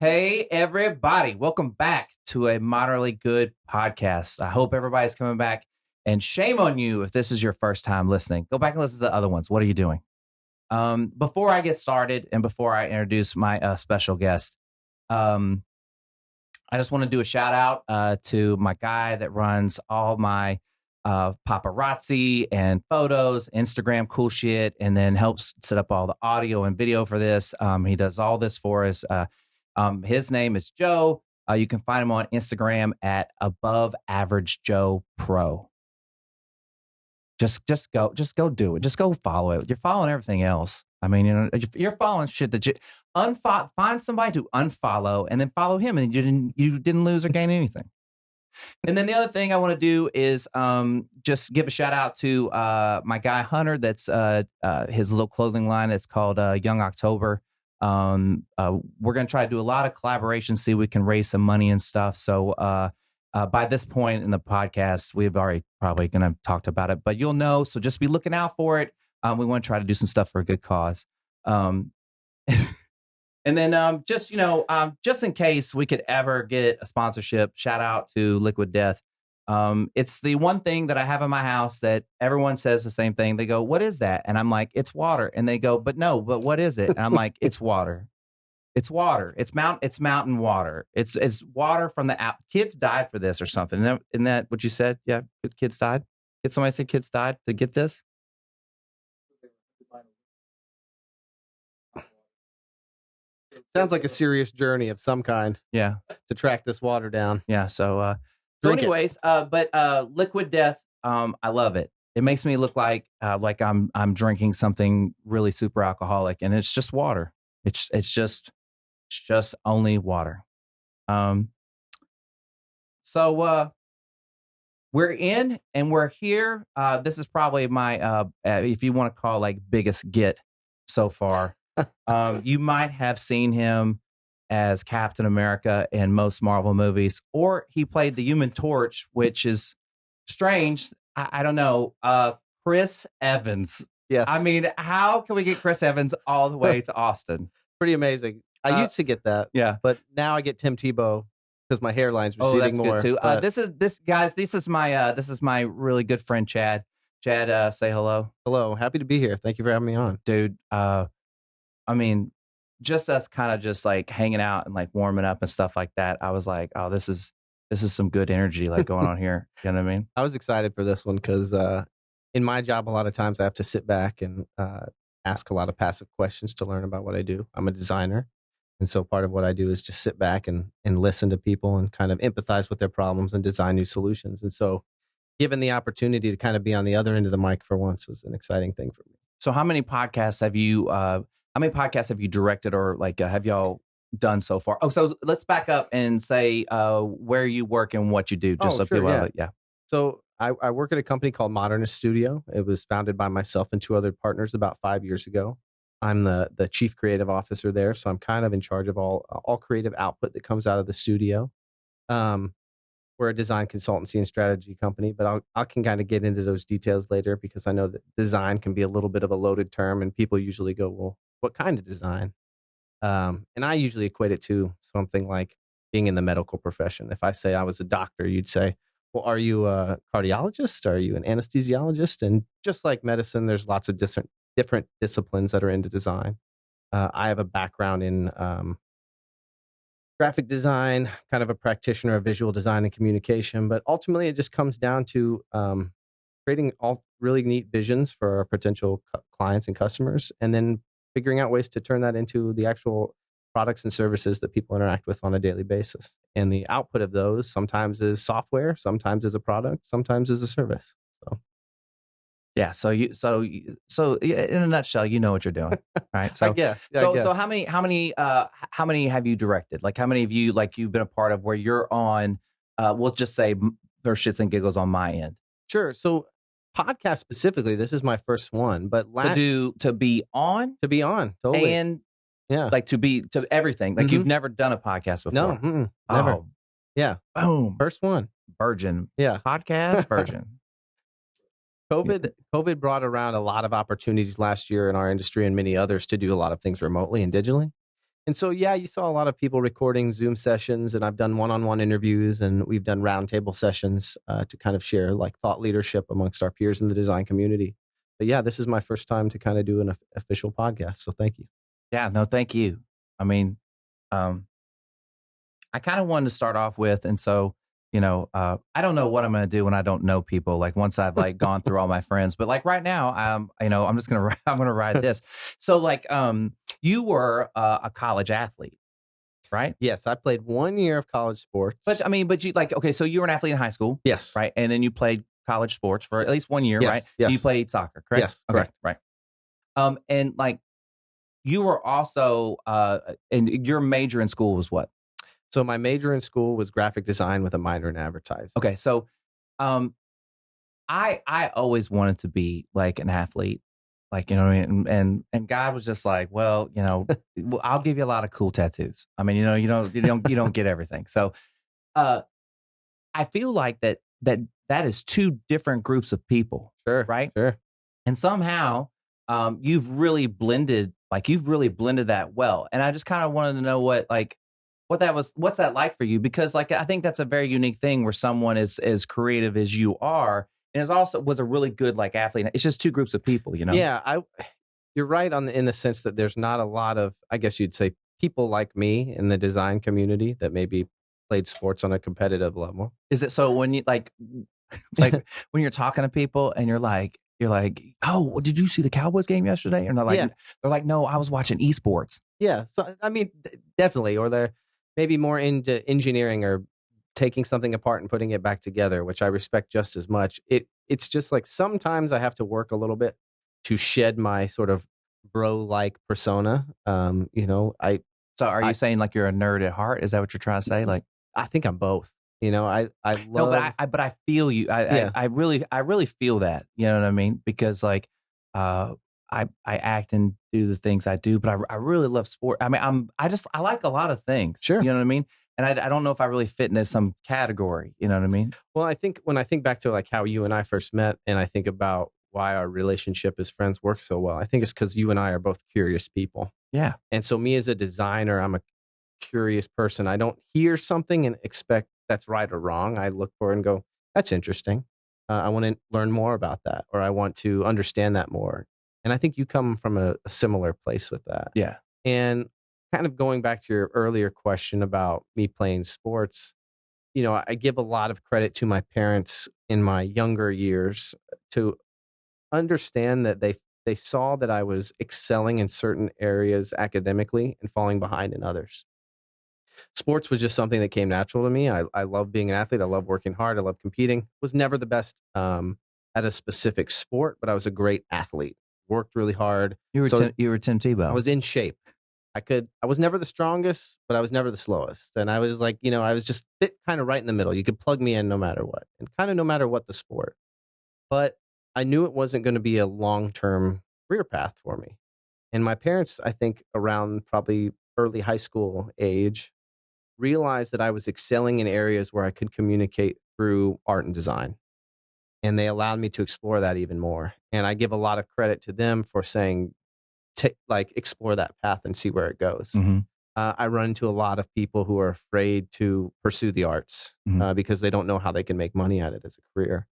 Hey, everybody. Welcome back to a moderately good podcast. I hope everybody's coming back. And shame on you if this is your first time listening. Go back and listen to the other ones. What are you doing? Before I get started and before I introduce my special guest, um, I just want to do a shout out to my guy that runs all my paparazzi and photos, Instagram cool shit, and then helps set up all the audio and video for this. He does all this for us. His name is Joe. You can find him on Instagram at Above Average Joe Pro. Just go do it. Just go follow it. You're following everything else. I mean, you're following shit that you find somebody to unfollow and then follow him, and you didn't lose or gain anything. And then the other thing I want to do is just give a shout out to my guy Hunter. That's his little clothing line. It's called Young October. We're going to try to do a lot of collaborations, see if we can raise some money and stuff. So by this point in the podcast, we've already probably going to talk about it, but you'll know. So just be looking out for it. We want to try to do some stuff for a good cause. And then just in case we could ever get a sponsorship, shout out to Liquid Death. It's the one thing that I have in my house that everyone says the same thing. They go, "What is that?" And I'm like, "It's water." And they go, but what is it?" And I'm like, "It's water. It's water. It's mountain water. It's water from the app. Kids died for this or something." Isn't that what you said? Yeah, kids died. Did somebody say kids died to get this? Sounds like a serious journey of some kind. Yeah, to track this water down. Yeah. So anyways, Liquid Death, I love it. It makes me look like I'm drinking something really super alcoholic, and it's just water. It's just only water. So we're in and we're here. This is probably my if you want to call like biggest get so far. You might have seen him as Captain America in most Marvel movies, or he played the Human Torch, which is strange. I don't know. Chris Evans. Yes. I mean, how can we get Chris Evans all the way to Austin? Pretty amazing. I used to get that. Yeah. But now I get Tim Tebow because my hairline's receding more. Good too. This is my really good friend, Chad. Chad, say hello. Hello. Happy to be here. Thank you for having me on. Dude, I mean, just us kind of just like hanging out and like warming up and stuff like that. I was like, oh, this is some good energy like going on here. You know what I mean? I was excited for this one because in my job, a lot of times I have to sit back and ask a lot of passive questions to learn about what I do. I'm a designer. And so part of what I do is just sit back and listen to people and kind of empathize with their problems and design new solutions. And so given the opportunity to kind of be on the other end of the mic for once was an exciting thing for me. So how many podcasts have you directed or like have y'all done so far? Oh, so let's back up and say where you work and what you do, just so people know. Yeah. So I work at a company called Modernist Studio. It was founded by myself and two other partners about 5 years ago. I'm the chief creative officer there, so I'm kind of in charge of all creative output that comes out of the studio. We're a design consultancy and strategy company, but I can kind of get into those details later because I know that design can be a little bit of a loaded term, and people usually go, "Well, what kind of design?" And I usually equate it to something like being in the medical profession. If I say I was a doctor, you'd say, "Well, are you a cardiologist? Are you an anesthesiologist?" And just like medicine, there's lots of different disciplines that are into design. I have a background in graphic design, kind of a practitioner of visual design and communication, but ultimately it just comes down to creating all really neat visions for our potential clients and customers, and then figuring out ways to turn that into the actual products and services that people interact with on a daily basis. And the output of those sometimes is software, sometimes is a product, sometimes is a service. So. Yeah. So in a nutshell, you know what you're doing, right? So So how many have you directed? Like how many of you you've been a part of where you're on? We'll just say for shits and giggles on my end. Sure. So podcast specifically, this is my first one, but to be on totally, and like to everything. Like you've never done a podcast before. No, never. Oh, yeah. Boom. First one. Virgin. Yeah. Podcast virgin. COVID brought around a lot of opportunities last year in our industry and many others to do a lot of things remotely and digitally. And so, yeah, you saw a lot of people recording Zoom sessions, and I've done one-on-one interviews, and we've done roundtable sessions to kind of share like thought leadership amongst our peers in the design community. But yeah, this is my first time to kind of do an official podcast. So thank you. Yeah, no, thank you. I mean, um, I kind of wanted to start off with, and so, I don't know what I'm going to do when I don't know people. Like once I've like gone through all my friends, but like right now, I'm just gonna, I'm gonna ride this. So like, you were a college athlete, right? Yes, I played 1 year of college sports. But I mean, but you like, okay, so you were an athlete in high school, Yes. right? And then you played college sports for at least 1 year, right? Yes. Yes. You played soccer, correct? Yes. Okay, Correct. right. And like you were also, and your major in school was what? So my major in school was graphic design with a minor in advertising. Okay, so um, I always wanted to be like an athlete, like you know what I mean. And God was just like, well, well, I'll give you a lot of cool tattoos. I mean, you don't get everything. So uh, I feel like that is two different groups of people, Sure. right? Sure. And somehow you've really blended that well. And I just kind of wanted to know what's that like for you? Because like I think that's a very unique thing where someone is as creative as you are and is also was a really good like athlete. It's just two groups of people, you know? Yeah, you're right in the sense that there's not a lot of, I guess you'd say, people like me in the design community that maybe played sports on a competitive level. Is it so when you like when you're talking to people and you're like, oh, well, did you see the Cowboys game yesterday? And Yeah. they're like, no, I was watching esports. Yeah, so I mean, definitely, or they're maybe more into engineering or taking something apart and putting it back together, which I respect just as much. It's just like sometimes I have to work a little bit to shed my sort of bro-like persona. So are you I saying like you're a nerd at heart? Is that what you're trying to say? Like, I think I'm both. I no, but love. I feel you. Yeah, I really feel that. You know what I mean? Because like, uh, I act and do the things I do, but I really love sport. I mean, I like a lot of things. sure. You know what I mean? And I don't know if I really fit into some category. You know what I mean? Well, I think when I think back to like how you and I first met, and I think about why our relationship as friends works so well, I think it's because you and I are both curious people. Yeah. And so, me as a designer, I'm a curious person. I don't hear something and expect that's right or wrong. I look for it and go, that's interesting. I want to learn more about that, or I want to understand that more. And I think you come from a similar place with that. Yeah. And kind of going back to your earlier question about me playing sports, I give a lot of credit to my parents in my younger years to understand that they saw that I was excelling in certain areas academically and falling behind in others. Sports was just something that came natural to me. I love being an athlete. I love working hard. I love competing. Was never the best at a specific sport, but I was a great athlete. Worked really hard. So You were Tim I Tebow. was in shape. I was never the strongest, but I was never the slowest. And I was like, I was just fit kind of right in the middle. You could plug me in no matter what, and kind of no matter what the sport. But I knew it wasn't going to be a long-term career path for me. And my parents, I think around probably early high school age, realized that I was excelling in areas where I could communicate through art and design. And they allowed me to explore that even more. And I give a lot of credit to them for saying, explore that path and see where it goes. Mm-hmm. I run into a lot of people who are afraid to pursue the arts Mhm. because they don't know how they can make money at it as a career.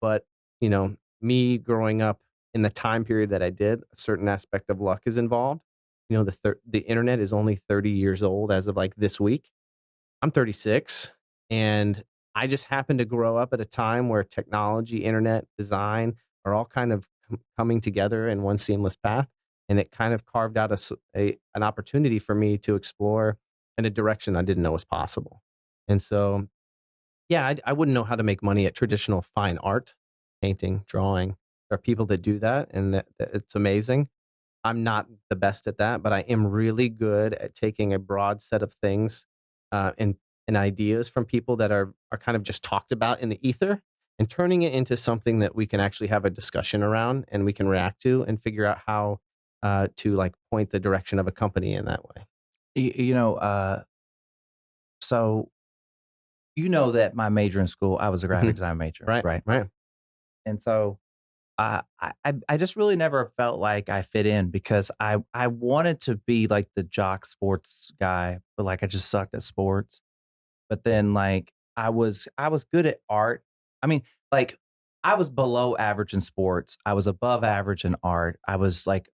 But, you know, me growing up in the time period that I did, a certain aspect of luck is involved. The internet is only 30 years old as of like this week. I'm 36, and I just happened to grow up at a time where technology, internet, design are all kind of coming together in one seamless path, and it kind of carved out an opportunity for me to explore in a direction I didn't know was possible. And so, yeah, I wouldn't know how to make money at traditional fine art, painting, drawing. There are people that do that, and that it's amazing. I'm not the best at that, but I am really good at taking a broad set of things and ideas from people that are kind of just talked about in the ether and turning it into something that we can actually have a discussion around and we can react to and figure out how to like point the direction of a company in that way. So you know that my major in school, I was a graphic Mhm. design major, Right, right? right. And so I just really never felt like I fit in because I wanted to be like the jock sports guy, but like I just sucked at sports. But then like I was good at art. I mean, like I was below average in sports. I was above average in art. I was like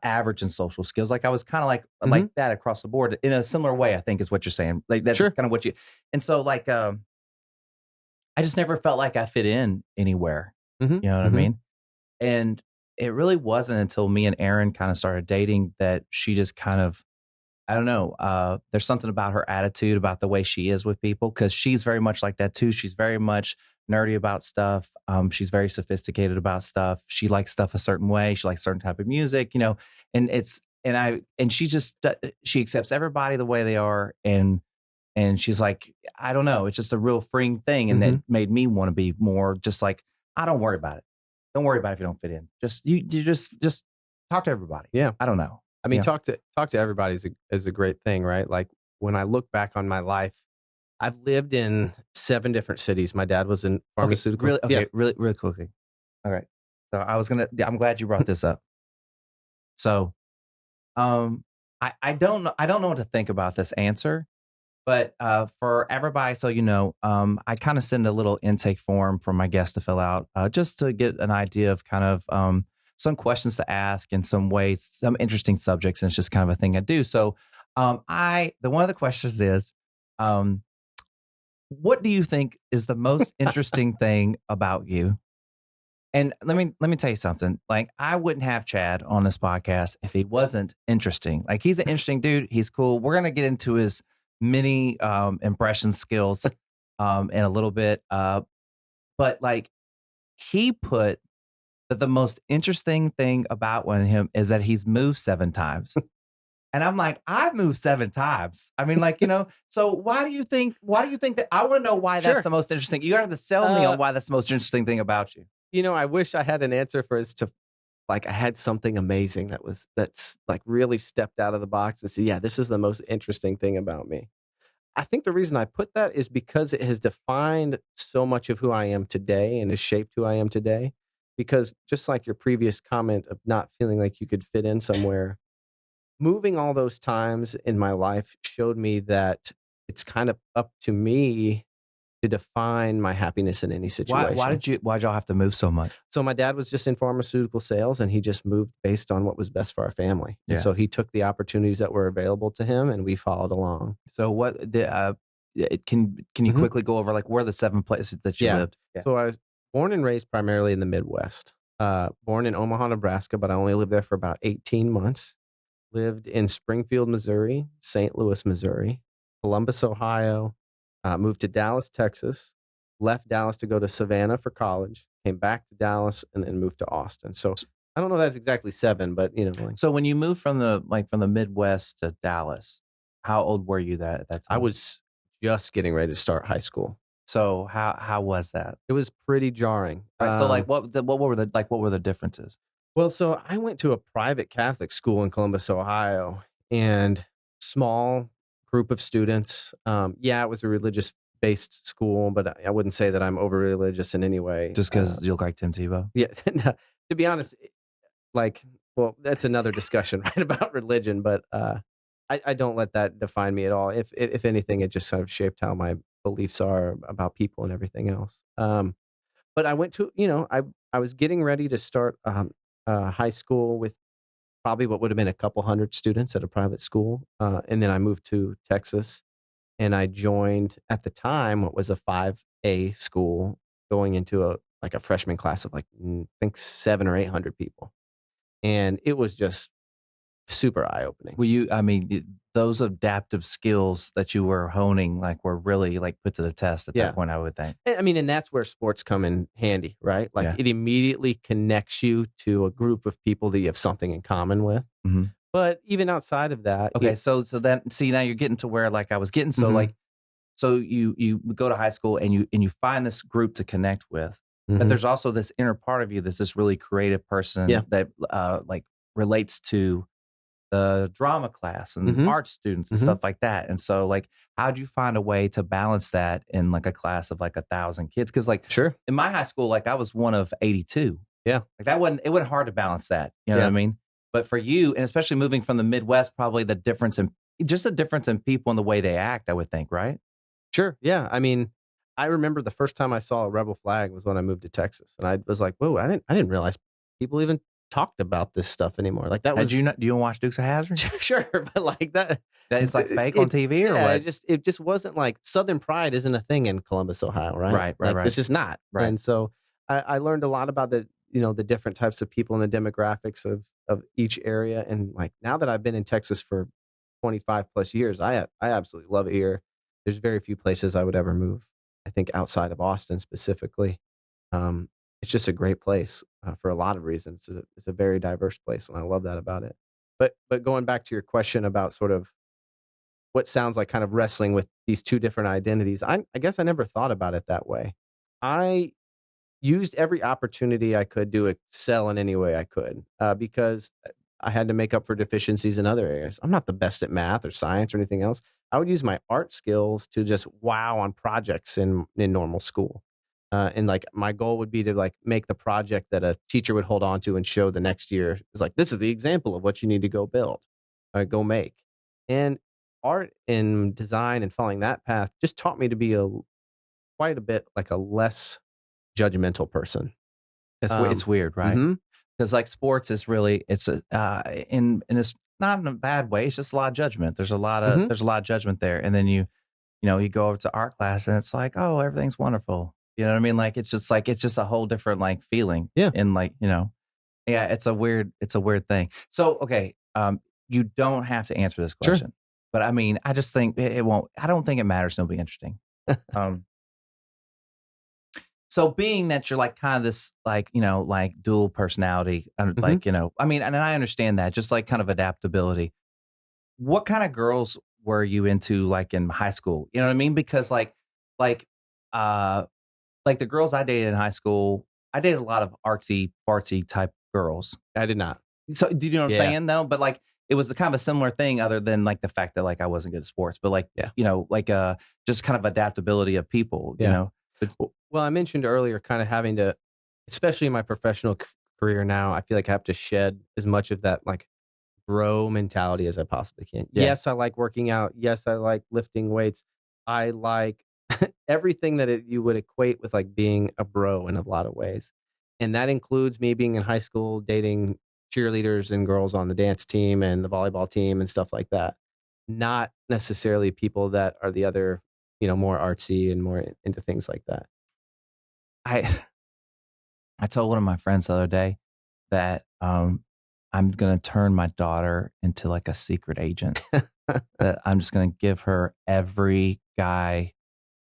average in social skills. Like I was kind of Mhm. like that across the board in a similar way. I think is what you're saying. Like that's Sure. kind of what you. And so like I just never felt like I fit in anywhere. Mhm. You know what I Mhm. mean? And it really wasn't until me and Erin kind of started dating that she just kind of I don't know. There's something about her attitude, about the way she is with people, because she's very much like that too. She's very much nerdy about stuff. She's very sophisticated about stuff. She likes stuff a certain way. She likes certain type of music, and it's and she just she accepts everybody the way they are, and she's like, I don't know, it's just a real freeing thing, and that Mhm. made me want to be more just like, I don't worry about it. Don't worry about it if you don't fit in. You just talk to everybody. Yeah. I don't know. I mean, talk to everybody is a great thing, right? Like, when I look back on my life, I've lived in 7 different cities. My dad was in Okay, pharmaceuticals. Yeah. really quickly. All right. So I'm glad you brought this up. So, um, I don't know what to think about this answer, but for everybody, so I kind of send a little intake form for my guests to fill out, just to get an idea of kind of some questions to ask and some ways, some interesting subjects, and it's just kind of a thing I do. So, the one of the questions is, um, what do you think is the most interesting thing about you? And let me tell you something. Like I wouldn't have Chad on this podcast if he wasn't interesting. Like he's an interesting dude. He's cool. We're gonna get into his mini impression skills in a little bit. But like he put that the most interesting thing about one of him is that he's moved 7 times. And I'm like, I've moved 7 times. I mean, like, so why do you think that I want to know why that's Sure. the most interesting? You gotta have to sell me Uh, on why that's the most interesting thing about you. I wish I had an answer for as to, like, I had something amazing that's, like, really stepped out of the box and say, "Yeah, this is the most interesting thing about me." I think the reason I put that is because it has defined so much of who I am today and has shaped who I am today. Because just like your previous comment of not feeling like you could fit in somewhere, moving all those times in my life showed me that it's kind of up to me to define my happiness in any situation. Why'd y'all have to move so much? So my dad was just in pharmaceutical sales and he just moved based on what was best for our family. And Yeah. so he took the opportunities that were available to him and we followed along. So what the can you Mhm. quickly go over like where are the 7 places that you Yeah. lived? Yeah. So I was born and raised primarily in the Midwest. Born in Omaha, Nebraska, but I only lived there for about 18 months. Lived in Springfield, Missouri, St. Louis, Missouri, Columbus, Ohio, moved to Dallas, Texas, left Dallas to go to Savannah for college, came back to Dallas, and then moved to Austin. So I don't know if that's exactly 7, but like So when you moved from the Midwest to Dallas, how old were you that at that I time? was just getting ready to start high school. So how was that? It was pretty jarring. Right. So like what were the differences? Well, so I went to a private Catholic school in Columbus, Ohio, and small group of students. Yeah, it was a religious based school, but I wouldn't say that I'm over religious in any way. Just because you look like Tim Tebow? Yeah, no, to be honest, like, well, that's another discussion, right, about religion, but I don't let that define me at all. If anything, it just sort of shaped how my beliefs are about people and everything else. But I went to, I was getting ready to start high school with probably what would have been a couple hundred students at a private school. And then I moved to Texas and I joined at the time what was a 5A school going into a freshman class of like, I think 700 or 800 people. And it was just super eye opening. I mean, those adaptive skills that you were honing, like, were really, like, put to the test at that Yeah. point, I would think. I mean, and that's where sports come in handy, right? Like Yeah. it immediately connects you to a group of people that you have something in common with. Mhm. But even outside of that, Okay, so then see, now you're getting to where, like, I was getting, so, Mhm. like, so you go to high school and you find this group to connect with, but Mhm. there's also this inner part of you that's this really creative Yeah. person that, like, relates to the drama class and Mhm. art students and Mhm. stuff like that. And so, like, how'd you find a way to balance that in like a class of like 1,000 kids? Because like Sure. in my high school, like I was one of 82. Yeah. Like it wasn't hard to balance that. You know what I Yeah. mean? But for you, and especially moving from the Midwest, probably the difference in just the difference in people and the way they act, I would think, right? Sure. Yeah. I mean, I remember the first time I saw a rebel flag was when I moved to Texas, and I was like, "Whoa! I didn't realize people even talked about this stuff anymore." Like that Had was you not? Do you watch Dukes of Hazzard? sure, but like that, That is like fake on it TV or yeah, what? it just wasn't like Southern pride isn't a thing in Columbus, Ohio, right? Right, right, Like right, it's just not. right. And so I learned a lot about the different types of people and the demographics of each area. And like now that I've been in Texas for 25 plus years, I absolutely love it here. There's very few places I would ever move. I think outside of Austin specifically. Um, it's just a great place for a lot of reasons. It's a very diverse place, and I love that about it. But going back to your question about sort of what sounds like kind of wrestling with these two different identities, I guess I never thought about it that way. I used every opportunity I could to excel in any way I could because I had to make up for deficiencies in other areas. I'm not the best at math or science or anything else. I would use my art skills to just wow on projects in normal school. And like my goal would be to like make the project that a teacher would hold on to and show the next year is like, this is the example of what you need to go build, go make. And art and design and following that path just taught me to be quite a bit like a less judgmental person. It's weird, right? Mhm, Because like sports is really it's a in it's not in a bad way. It's just a lot of judgment. mhm, There's a lot of judgment there, and then you know you go over to art class and it's like, oh, everything's wonderful. You know what I mean? Like it's just a whole different like feeling, yeah, and like you know, yeah, it's a weird thing. So okay, you don't have to answer this sure. question, but I mean, I just think it won't. I don't think it matters. It'll be interesting. Um, So being that you're like kind of this like, you know, like dual personality and Mhm. like, you know, I mean, and I understand that just like kind of adaptability. What kind of girls were you into like in high school? You know what I mean? Because like uh like the girls I dated in high school, I dated a lot of artsy fartsy type girls. I did not. So do you know what I'm Yeah, saying though? But like it was a kind of a similar thing other than like the fact that like I wasn't good at sports, but like, yeah, you know, like just kind of adaptability of people, you yeah. know. But Well, I mentioned earlier kind of having to especially in my professional career now, I feel like I have to shed as much of that, like, bro mentality as I possibly can. yeah. Yes, I like working out. Yes, I like lifting weights. I like everything that you would equate with, like, being a bro in a lot of ways, and that includes me being in high school, dating cheerleaders and girls on the dance team and the volleyball team and stuff like that. Not necessarily people that are the other, more artsy and more into things like that. I I told one of my friends the other day that I'm gonna turn my daughter into like a secret agent. That I'm just gonna give her every guy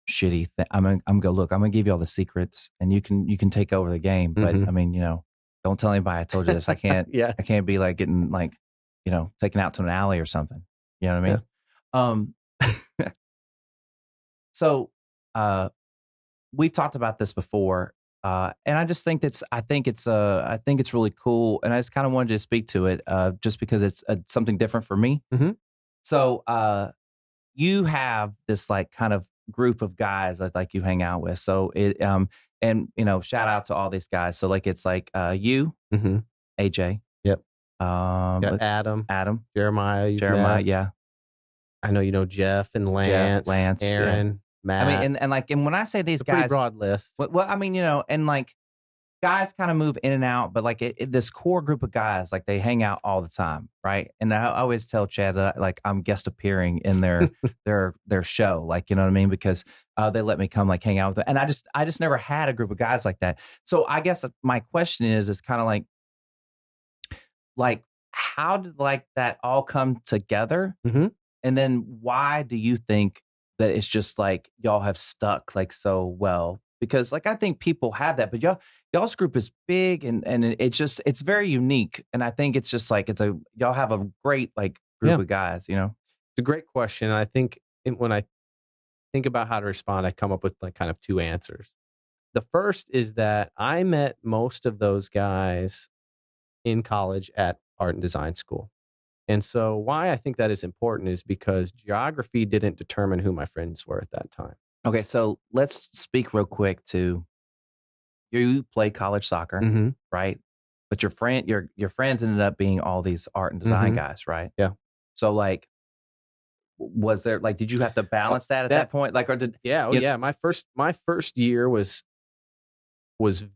shitty thing. I'm gonna look. I'm gonna give you all the secrets, and you can take over the game. But I Mhm. mean, you know, don't tell anybody I told you this. Yeah, I can't be like getting like you know taken out to an alley or something. You know what I yeah. mean? Um, so uh, we've talked about this before, and I just think I think it's really cool, and I just kind of wanted to speak to it, just because it's something different for me. Mhm. So, you have this like kind of group of guys that like you hang out with. So and you know, shout out to all these guys. So like it's like you, Mhm. AJ, Yep. Got but Adam, Adam, Jeremiah, you've Jeremiah, met. yeah, I know you know Jeff and Jeff, Lance, Lance, yeah. Aaron, I mean, Matt. and like, and when I say these It's a pretty guys, broad list. well, I mean, you know, and like guys kind of move in and out, but like this core group of guys, like they hang out all the time, right? And I always tell Chad that like I'm guest appearing in their show, like you know what I mean, because they let me come like hang out with them, and I just never had a group of guys like that. So I guess my question is kind of like how did like that all come together, Mhm. and then why do you think that it's just like y'all have stuck like so well? Because like I think people have that, but y'all's group is big and it's just it's very unique. And I think it's just like y'all have a great like group Yeah. of guys, you know? It's a great question. I think when I think about how to respond, I come up with like kind of two answers. The first is that I met most of those guys in college at art and design school. And so why I think that is important is because geography didn't determine who my friends were at that time. Okay, so let's speak real quick to you play college soccer, Mm-hmm. right? But your friends ended up being all these art and design Mm-hmm. guys, right? Yeah. So like, was there like, did you have to Oh, balance that at that that point? Like, or did yeah. Oh you? yeah. My first year was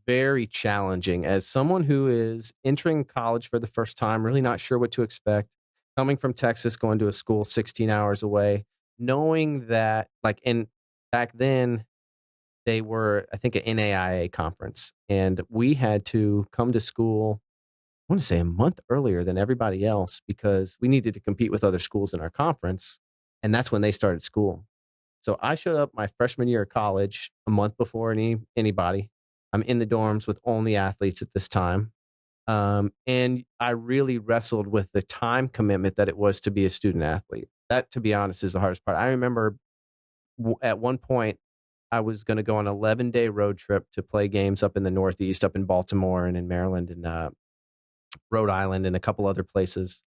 very challenging as someone who is entering college for the first time, really not sure what to expect, coming from Texas, going to a school 16 hours away, knowing that like and back then they were, I think, an NAIA conference, and we had to come to school, I want to say a month earlier than everybody else because we needed to compete with other schools in our conference. And that's when they started school. So I showed up my freshman year of college a month before anybody. I'm in the dorms with only athletes at this time. And I really wrestled with the time commitment that it was to be a student athlete. That, to be honest, is the hardest part. I remember at one point, I was going to go on an 11-day road trip to play games up in the Northeast, up in Baltimore and in Maryland and Rhode Island and a couple other places,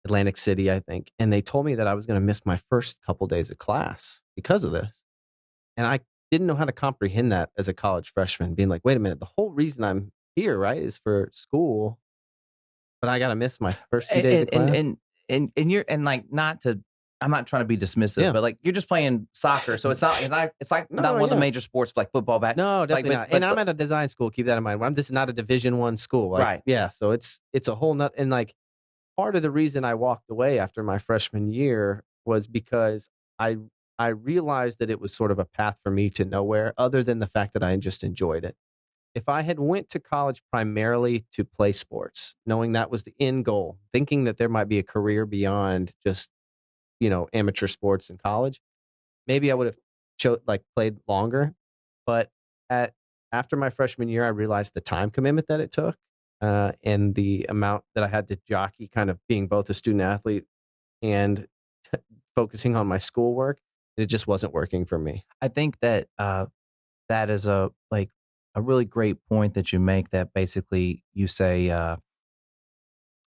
Atlantic City, I think. And they told me that I was going to miss my first couple days of class because of this. And I didn't know how to comprehend that as a college freshman, being like, wait a minute, the whole reason I'm here, right, is for school, but I got to miss my first few days of and and class. and and you're and like not to I'm not trying to be dismissive, Yeah. but like you're just playing soccer, so it's like not No, one of the yeah. major sports like football, No, like definitely not. And I'm at a design school. Keep that in mind. This is not a Division I school. Like, right. yeah. So it's a whole nother. And like part of the reason I walked away after my freshman year was because I I realized that it was sort of a path for me to nowhere, other than the fact that I just enjoyed it. If I had went to college primarily to play sports, knowing that was the end goal, thinking that there might be a career beyond just amateur sports in college, maybe I would have played longer. But at after my freshman year, I realized the time commitment that it took, and the amount that I had to jockey, kind of being both a student athlete and focusing on my schoolwork. It just wasn't working for me. I think that that is a really great point that you make, that basically you say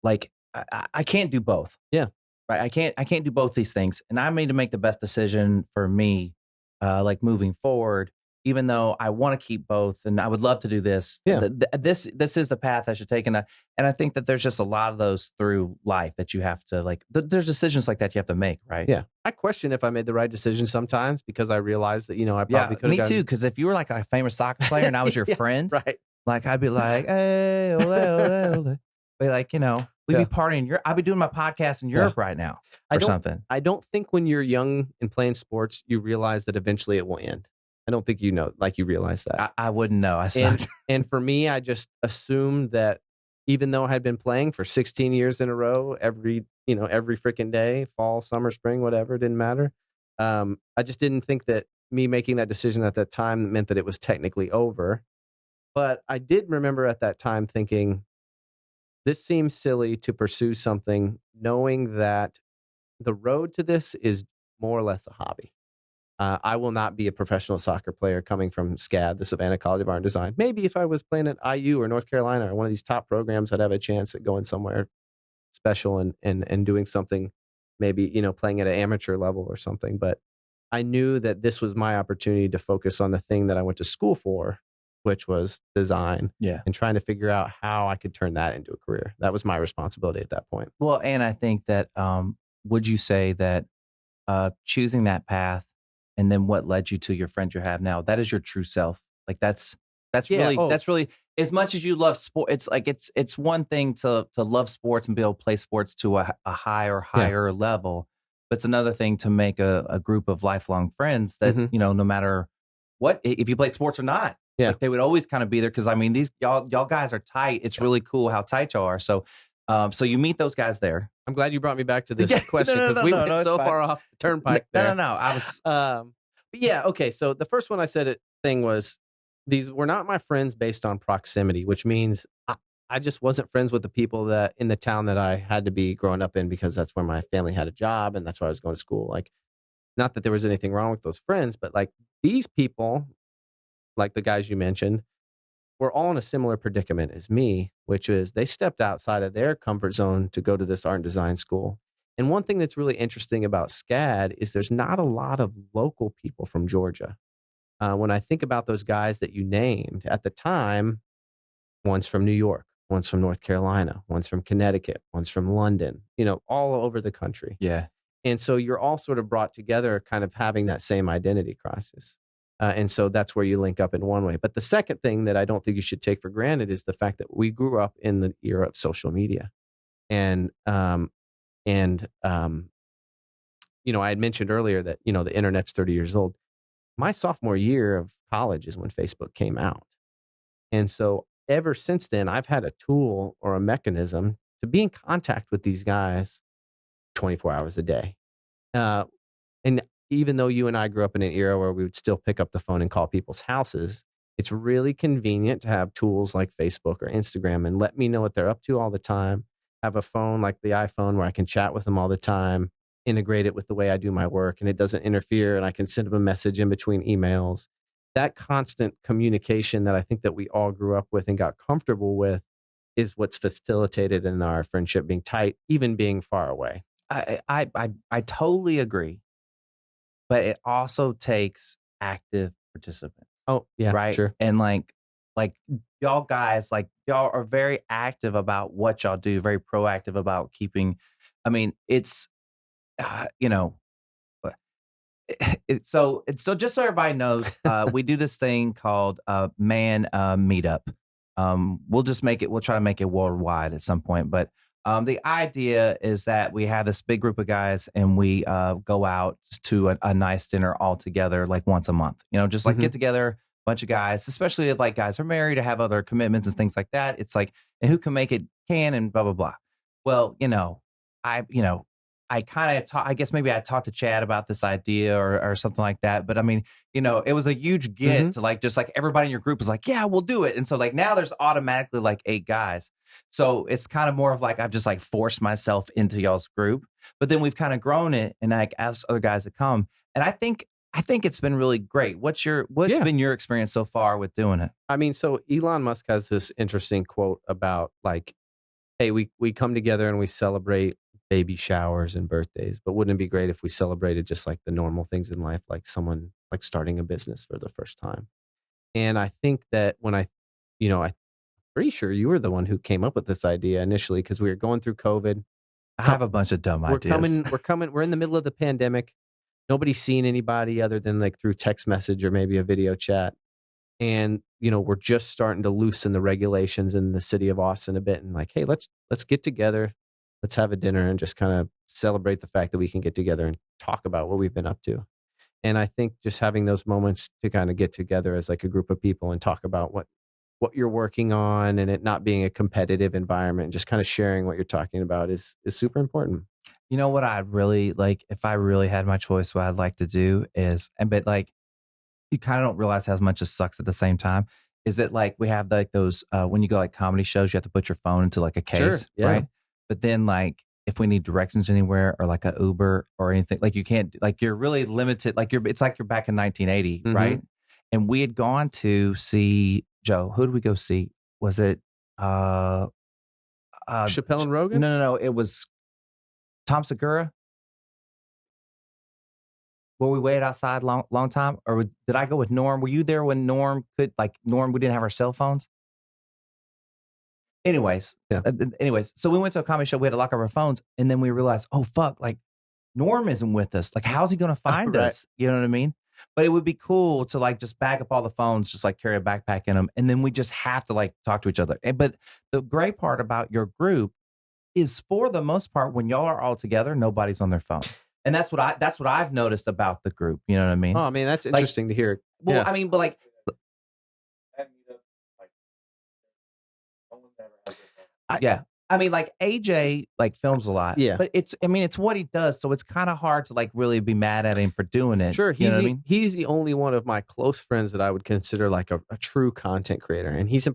like I can't do both. Yeah, Right. I can't do both these things. And I need to make the best decision for me, like moving forward, even though I want to keep both and I would love to do this. yeah, This is the path I should take. And I think that there's just a lot of those through life that you have to like there's decisions like that you have to make, right? yeah. I question if I made the right decision sometimes because I realized that I Yeah, probably could have me too. gotten. Because if you were like a famous soccer player and I was your Yeah, friend, right. like I'd be like, hey, ole, ole, ole. But like, we'd be Yeah, partying. I'd be doing my podcast in yeah. Europe right now I or don't something. I don't think when you're young and playing sports, you realize that eventually it will end. I don't think you realize that. I wouldn't know. I And sucked. and for me, I just assumed that even though I had been playing for 16 years in a row, every freaking day, fall, summer, spring, whatever, it didn't matter. I just didn't think that me making that decision at that time meant that it was technically over. But I did remember at that time thinking, this seems silly to pursue something knowing that the road to this is more or less a hobby. I will not be a professional soccer player coming from SCAD, the Savannah College of Art and Design. Maybe if I was playing at IU or North Carolina or one of these top programs, I'd have a chance at going somewhere special and doing something, maybe, playing at an amateur level or something. But I knew that this was my opportunity to focus on the thing that I went to school for, which was design, Yeah. and trying to figure out how I could turn that into a career. That was my responsibility at that point. Well, and I think that would you say that choosing that path and then what led you to your friend you have now, that is your true self. Like that's Yeah. really Oh, that's really as much as you love sport. It's like it's one thing to love sports and be able to play sports to a yeah. higher level, but it's another thing to make a group of lifelong friends that Hmm. no matter what, if you played sports or not, Yeah. like they would always kind of be there. Because I mean, these y'all guys are tight. It's Yeah. really cool how tight y'all are. So so you meet those guys there. I'm glad you brought me back to this Yeah, question because we went it's so fine. far off the No, turnpike no, no, there. no. I was But yeah, okay. So the first one I said thing was, these were not my friends based on proximity, which means I just wasn't friends with the people that in the town that I had to be growing up in because that's where my family had a job and that's where I was going to school. Like, not that there was anything wrong with those friends, but like these people, like the guys you mentioned, were all in a similar predicament as me, which is they stepped outside of their comfort zone to go to this art and design school. And one thing that's really interesting about SCAD is there's not a lot of local people from Georgia. When I think about those guys that you named at the time, one's from New York, one's from North Carolina, one's from Connecticut, one's from London, all over the country. Yeah. And so you're all sort of brought together, kind of having that same identity crisis. And so that's where you link up in one way. But the second thing that I don't think you should take for granted is the fact that we grew up in the era of social media. And, I had mentioned earlier that, the internet's 30 years old. My sophomore year of college is when Facebook came out. And so ever since then, I've had a tool or a mechanism to be in contact with these guys 24 hours a day. And even though you and I grew up in an era where we would still pick up the phone and call people's houses, it's really convenient to have tools like Facebook or Instagram and let me know what they're up to all the time. Have a phone like the iPhone where I can chat with them all the time, integrate it with the way I do my work, and it doesn't interfere, and I can send them a message in between emails. That constant communication that I think that we all grew up with and got comfortable with is what's facilitated in our friendship being tight, even being far away. I totally agree, but it also takes active participants. Oh yeah, right. Sure. And like y'all guys, like y'all are very active about what y'all do, very proactive about keeping. I mean, it's so just so everybody knows, we do this thing called Man Meetup. We'll try to make it worldwide at some point, but the idea is that we have this big group of guys and we go out to a nice dinner all together, like once a month, just like get together, a bunch of guys, especially if like guys are married or have other commitments and things like that. It's like, and who can make it can and blah, blah, blah. Well, I kind of I guess maybe I talked to Chad about this idea or something like that. But I mean, it was a huge get to like, just like everybody in your group was like, yeah, we'll do it. And so like now there's automatically like 8 guys. So it's kind of more of like, I've just like forced myself into y'all's group, but then we've kind of grown it and like asked other guys to come. And I think it's been really great. What's been your experience so far with doing it? I mean, so Elon Musk has this interesting quote about like, hey, we come together and we celebrate baby showers and birthdays, but wouldn't it be great if we celebrated just like the normal things in life, like someone like starting a business for the first time? And I think that when I'm pretty sure you were the one who came up with this idea initially because we were going through COVID. I have a bunch of dumb ideas. We're in the middle of the pandemic. Nobody's seen anybody other than like through text message or maybe a video chat. And, we're just starting to loosen the regulations in the city of Austin a bit and like, hey, let's get together. Let's have a dinner and just kind of celebrate the fact that we can get together and talk about what we've been up to. And I think just having those moments to kind of get together as like a group of people and talk about what you're working on and it not being a competitive environment and just kind of sharing what you're talking about is super important. You know what I'd really like, if I really had my choice, what I'd like to do is, but like, you kind of don't realize how much it sucks at the same time. Is it like we have like those, when you go like comedy shows, you have to put your phone into like a case, Sure, yeah. right? But then like, if we need directions anywhere or like a Uber or anything, like you can't, like you're really limited. Like it's like you're back in 1980, right? And we had gone to see Joe. Who did we go see? Was it Chappelle and Rogan? No. It was Tom Segura. Were we waited outside long time, or did I go with Norm? Were you there when Norm we didn't have our cell phones? Anyways, so we went to a comedy show. We had to lock up our phones, and then we realized, oh fuck, like Norm isn't with us. Like, how's he going to find us? You know what I mean? But it would be cool to like just bag up all the phones, just like carry a backpack in them, and then we just have to like talk to each other. But the great part about your group is, for the most part, when y'all are all together, nobody's on their phone. And that's what I've noticed about the group. You know what I mean? Oh, I mean, that's interesting to hear. Well, yeah. I mean, but like, yeah. I mean, like AJ like films a lot. Yeah. But it's what he does. So it's kind of hard to like really be mad at him for doing it. Sure. You know what I mean? He's the only one of my close friends that I would consider like a true content creator. And he's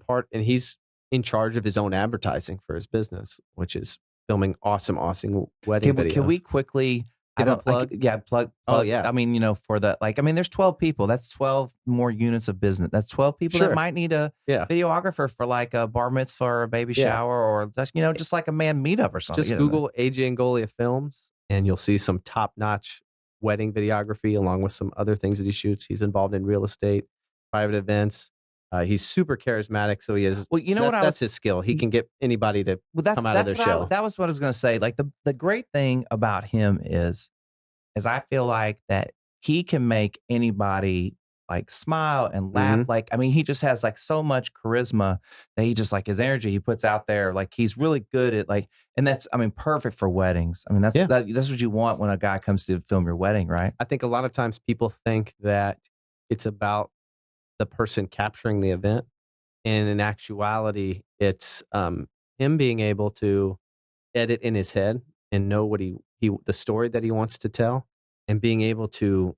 in charge of his own advertising for his business, which is filming awesome wedding videos. Can we quickly plug? Oh yeah. I mean, for the there's 12 people. That's 12 more units of business. That's 12 people that might need a videographer for like a bar mitzvah or a baby shower or just like a man meetup or something. Just Google AJ Angolia Films and you'll see some top-notch wedding videography along with some other things that he shoots. He's involved in real estate, private events. He's super charismatic, so he is. Well, you know what that's his skill. He can get anybody to come out of their show. That was what I was going to say. Like the great thing about him is I feel like that he can make anybody like smile and laugh. Like, I mean, he just has like so much charisma that he just like his energy he puts out there. Like he's really good at like, and that's, I mean, perfect for weddings. I mean, that's what you want when a guy comes to film your wedding, right? I think a lot of times people think that it's about the person capturing the event. And in actuality, it's him being able to edit in his head and know what the story that he wants to tell, and being able to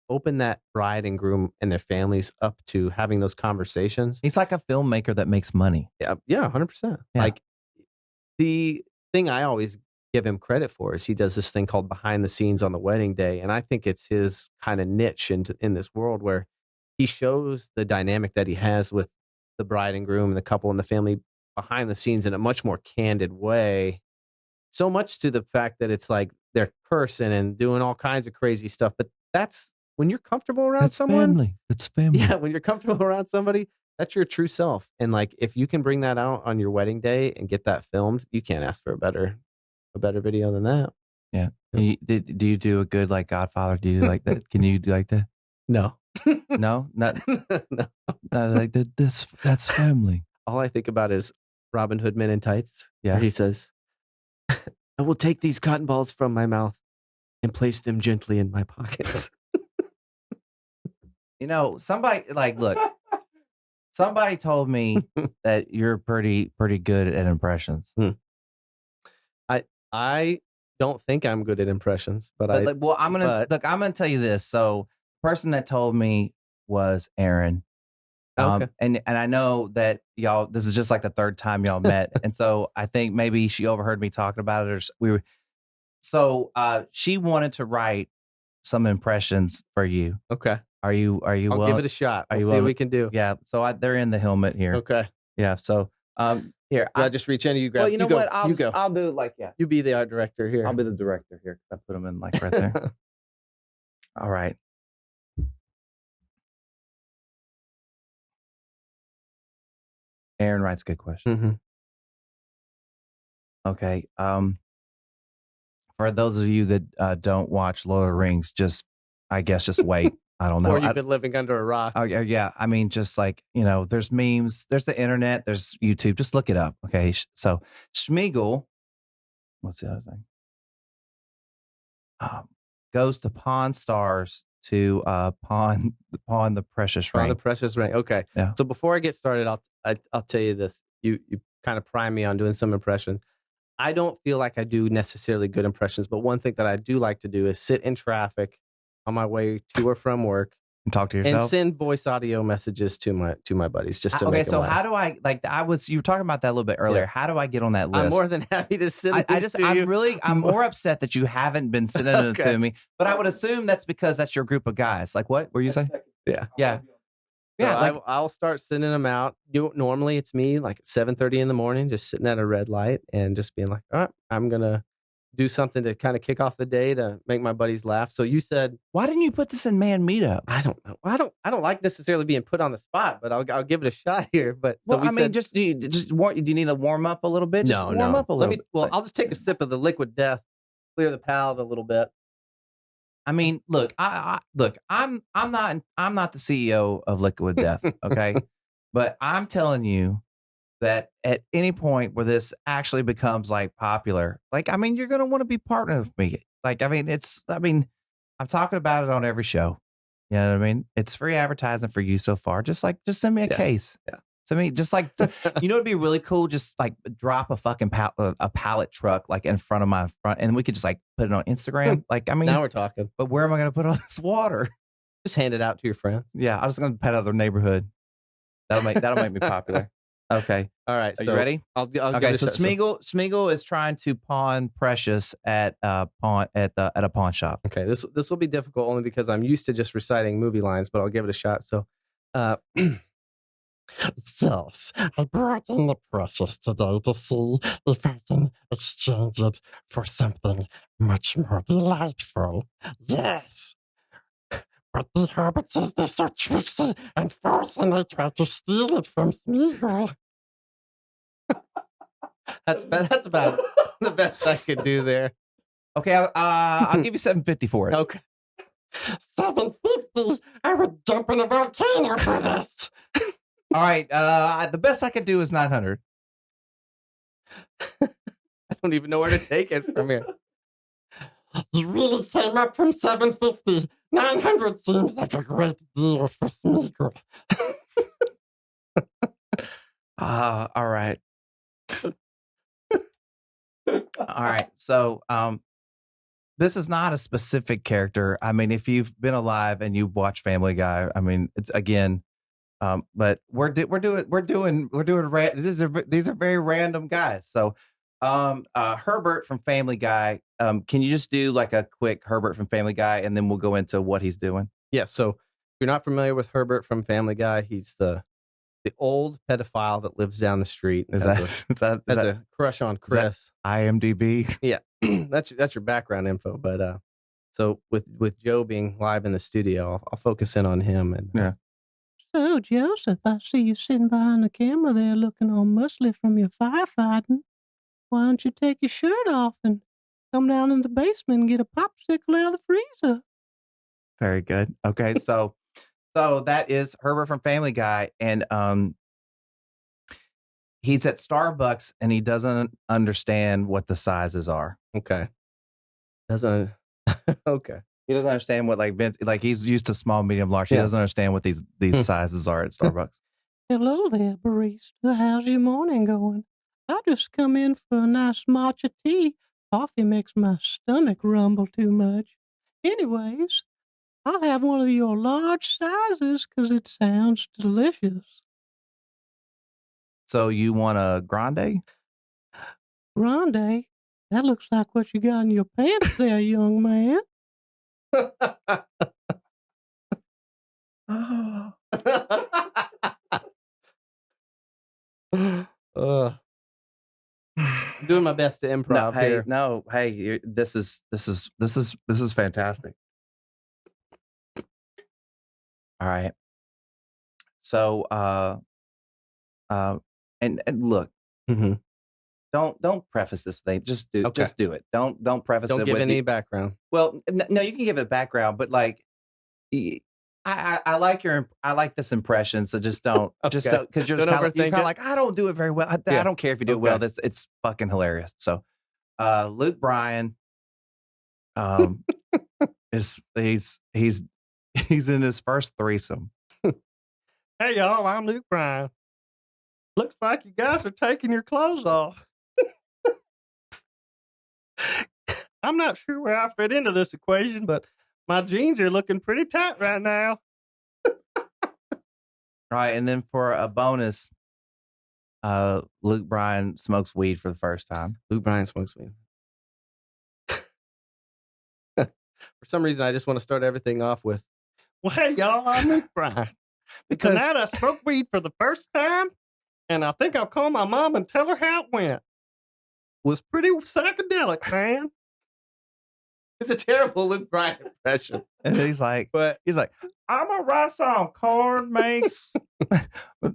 open that bride and groom and their families up to having those conversations. He's like a filmmaker that makes money. Yeah, 100%. Yeah. Like the thing I always give him credit for is he does this thing called behind the scenes on the wedding day, and I think it's his kind of niche in this world where he shows the dynamic that he has with the bride and groom and the couple and the family behind the scenes in a much more candid way. So much to the fact that it's like they're cursing and doing all kinds of crazy stuff. But that's when you're comfortable around someone. It's family. Yeah, when you're comfortable around somebody, that's your true self. And like if you can bring that out on your wedding day and get that filmed, you can't ask for a better video than that. Yeah. Do you do a good like Godfather? Do you like that? Can you do like that? No. No, not No. like that. That's family. All I think about is Robin Hood Men in Tights. Yeah. Where he says, I will take these cotton balls from my mouth and place them gently in my pockets. You know, somebody like, look, somebody told me that you're pretty good at impressions. I don't think I'm good at impressions, but I'm gonna tell you this. So, the person that told me was Aaron. Okay. And I know that y'all, this is just like the third time y'all met, and so I think maybe she overheard me talking about it, or she wanted to write some impressions for you. Okay. Are you? I'll give it a shot. We'll see what we can do. Yeah. So they're in the helmet here. Okay. Yeah. So here, I just reach in. You grab. Well, you know what? You go. I'll do like You be the art director here. I'll be the director here. I put them in like right there. All right. Aaron writes a good question. Mm-hmm. Okay. For those of you that don't watch Lord of the Rings, I guess just wait. I don't know. Or you've been living under a rock. Oh, yeah. I mean, just like, you know, there's memes, there's the internet, there's YouTube. Just look it up. Okay. So Schmeagol, what's the other thing? Goes to Pawn Stars to pawn the precious ring. The precious ring. Okay. Yeah. So before I get started, I'll tell you this. You kind of prime me on doing some impressions. I don't feel like I do necessarily good impressions, but one thing that I do like to do is sit in traffic on my way to or from work and talk to yourself and send voice audio messages to my buddies just to make them laugh. How do I you were talking about that a little bit earlier. Yeah. How do I get on that list? I'm more than happy to send it to you. I'm more upset that you haven't been sending it to me, but I would assume that's because that's your group of guys. Like what were you saying? Yeah. Yeah. Yeah, so I'll start sending them out. Normally it's me like at 7:30 in the morning, just sitting at a red light and just being like, all right, I'm going to do something to kind of kick off the day to make my buddies laugh. So you said, why didn't you put this in Man Meetup? I don't know. I don't like necessarily being put on the spot, but I'll give it a shot here. But well, do you need to warm up a little bit? Just warm up a little bit. Well, I'll just take a sip of the liquid death, clear the palate a little bit. I mean, look, I'm not the CEO of Liquid Death, okay? But I'm telling you that at any point where this actually becomes like popular, like, I mean, you're going to want to be partnered with me. Like, I mean, I'm talking about it on every show. You know what I mean? It's free advertising for you so far. Just send me a case. Yeah. Send me it'd be really cool. Just like drop a fucking a pallet truck like in front of my front, and we could just like put it on Instagram. Like, I mean, now we're talking. But where am I going to put all this water? Just hand it out to your friend. Yeah, I'm just going to pet out their neighborhood. That'll make me popular. Okay. All right. Are you ready? I'll okay. So Schmeagol is trying to pawn Precious at a pawn shop. Okay. This will be difficult only because I'm used to just reciting movie lines, but I'll give it a shot. So, Yes, I brought in the precious today to see if I can exchange it for something much more delightful. Yes. But the Hobbit says they're so tricksy and false and they try to steal it from Smeagol. That's about the best I could do there. Okay, I'll give you 750 for it. Okay. 750? I would jump in a volcano for this. All right, the best I could do is 900. I don't even know where to take it from here. You really came up from 750. 900 seems like a great deal for Smeagol. All right. All right. So, this is not a specific character. I mean, if you've been alive and you watch Family Guy, I mean, it's again, but these are very random guys. So, Herbert from Family Guy. Can you just do like a quick Herbert from Family Guy, and then we'll go into what he's doing? Yeah. So if you're not familiar with Herbert from Family Guy, he's the old pedophile that lives down the street. Is that a crush on Chris. IMDb? Yeah, that's your background info. But so with Joe being live in the studio, I'll focus in on him. And Yeah. So, Joseph, I see you sitting behind the camera there looking all muscly from your firefighting. Why don't you take your shirt off and come down in the basement and get a popsicle out of the freezer? Very good. Okay, so that is Herbert from Family Guy, and he's at Starbucks and he doesn't understand what the sizes are. okay, doesn't okay. He doesn't understand what like he's used to small, medium, large. He Yeah. doesn't understand what these sizes are at Starbucks. Hello there, barista. How's your morning going? I just come in for a nice matcha tea. Coffee makes my stomach rumble too much. Anyways, I'll have one of your large sizes 'cause it sounds delicious. So you want a grande? Grande, that looks like what you got in your pants there, young man. I'm doing my best to improv here. This is fantastic. All right. So, and look, Mm-hmm. don't preface this thing. Just do it. Don't preface Don't it give with any background. Well, no, you can give it background, but like, I like this impression. So just don't, because you're Don't kind of overthink it. like, I don't do it very well. I Yeah. don't care if you do it well. Okay. It's fucking hilarious. So, Luke Bryan, he's in his first threesome. Hey, y'all, I'm Luke Bryan. Looks like you guys are taking your clothes off. I'm not sure where I fit into this equation, but my jeans are looking pretty tight right now. Right. And then for a bonus, Luke Bryan smokes weed for the first time. Luke Bryan smokes weed. For some reason, I just want to start everything off with, Well, hey, y'all, I'm Luke Bryan. Because Tonight I smoked weed for the first time, and I think I'll call my mom and tell her how it went. Was pretty psychedelic, man. it's a terrible Luke Bryan impression. and he's like, I'm gonna write a song. Corn makes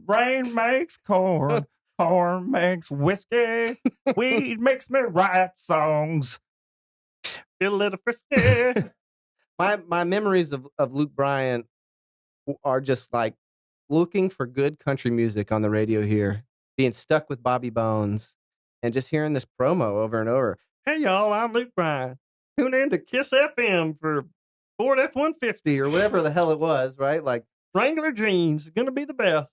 rain makes corn. Corn makes whiskey. Weed makes me write songs. Feel a little frisky. My memories of Luke Bryan are just like looking for good country music on the radio here, being stuck with Bobby Bones, and just hearing this promo over and over. Hey, y'all, I'm Luke Bryan. Tune in to Kiss FM for Ford F-150 Or whatever the hell it was, right? Like, Wrangler jeans. Gonna be the best.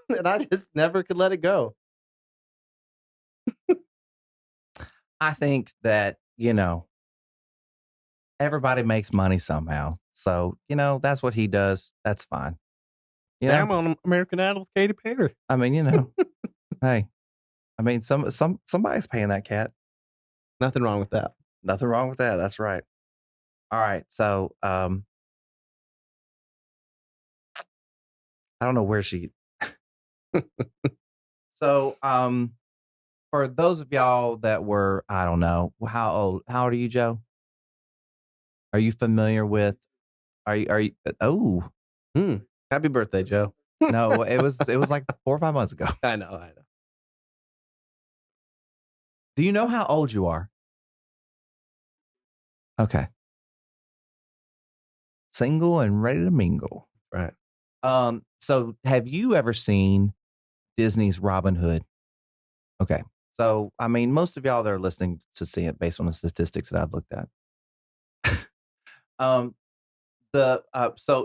and I just never could let it go. I think that, everybody makes money somehow. So, that's what he does. That's fine. I'm on American Idol with Katy Perry. I mean, hey, I mean, somebody's paying that cat. Nothing wrong with that. Nothing wrong with that. That's right. All right. So, I don't know where she So, for those of y'all that were, I don't know, how old are you, Joe? Are you familiar with, are you, oh, Happy birthday, Joe. no, it was like 4 or 5 months ago. I know. Do you know how old you are? Okay. Single and ready to mingle. Right. So have you ever seen Disney's Robin Hood? Okay. So, I mean, most of y'all that are listening to see it based on the statistics that I've looked at. So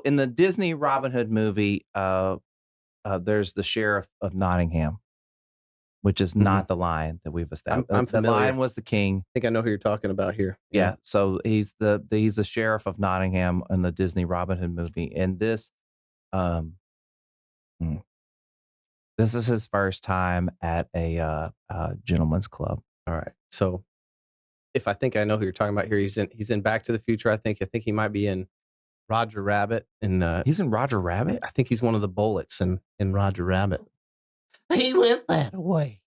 in the Disney Robin Hood movie, there's the sheriff of Nottingham, which is not the lion that we've established. I'm The familiar. lion was the king. I think I know who you're talking about here. Yeah. So he's the sheriff of Nottingham in the Disney Robin Hood movie. And this is his first time at a gentleman's club. All right. So if I think I know who you're talking about here, he's in Back to the Future. I think he might be in Roger Rabbit. And He's in Roger Rabbit. I think he's one of the bullets in Roger Rabbit. He went that way.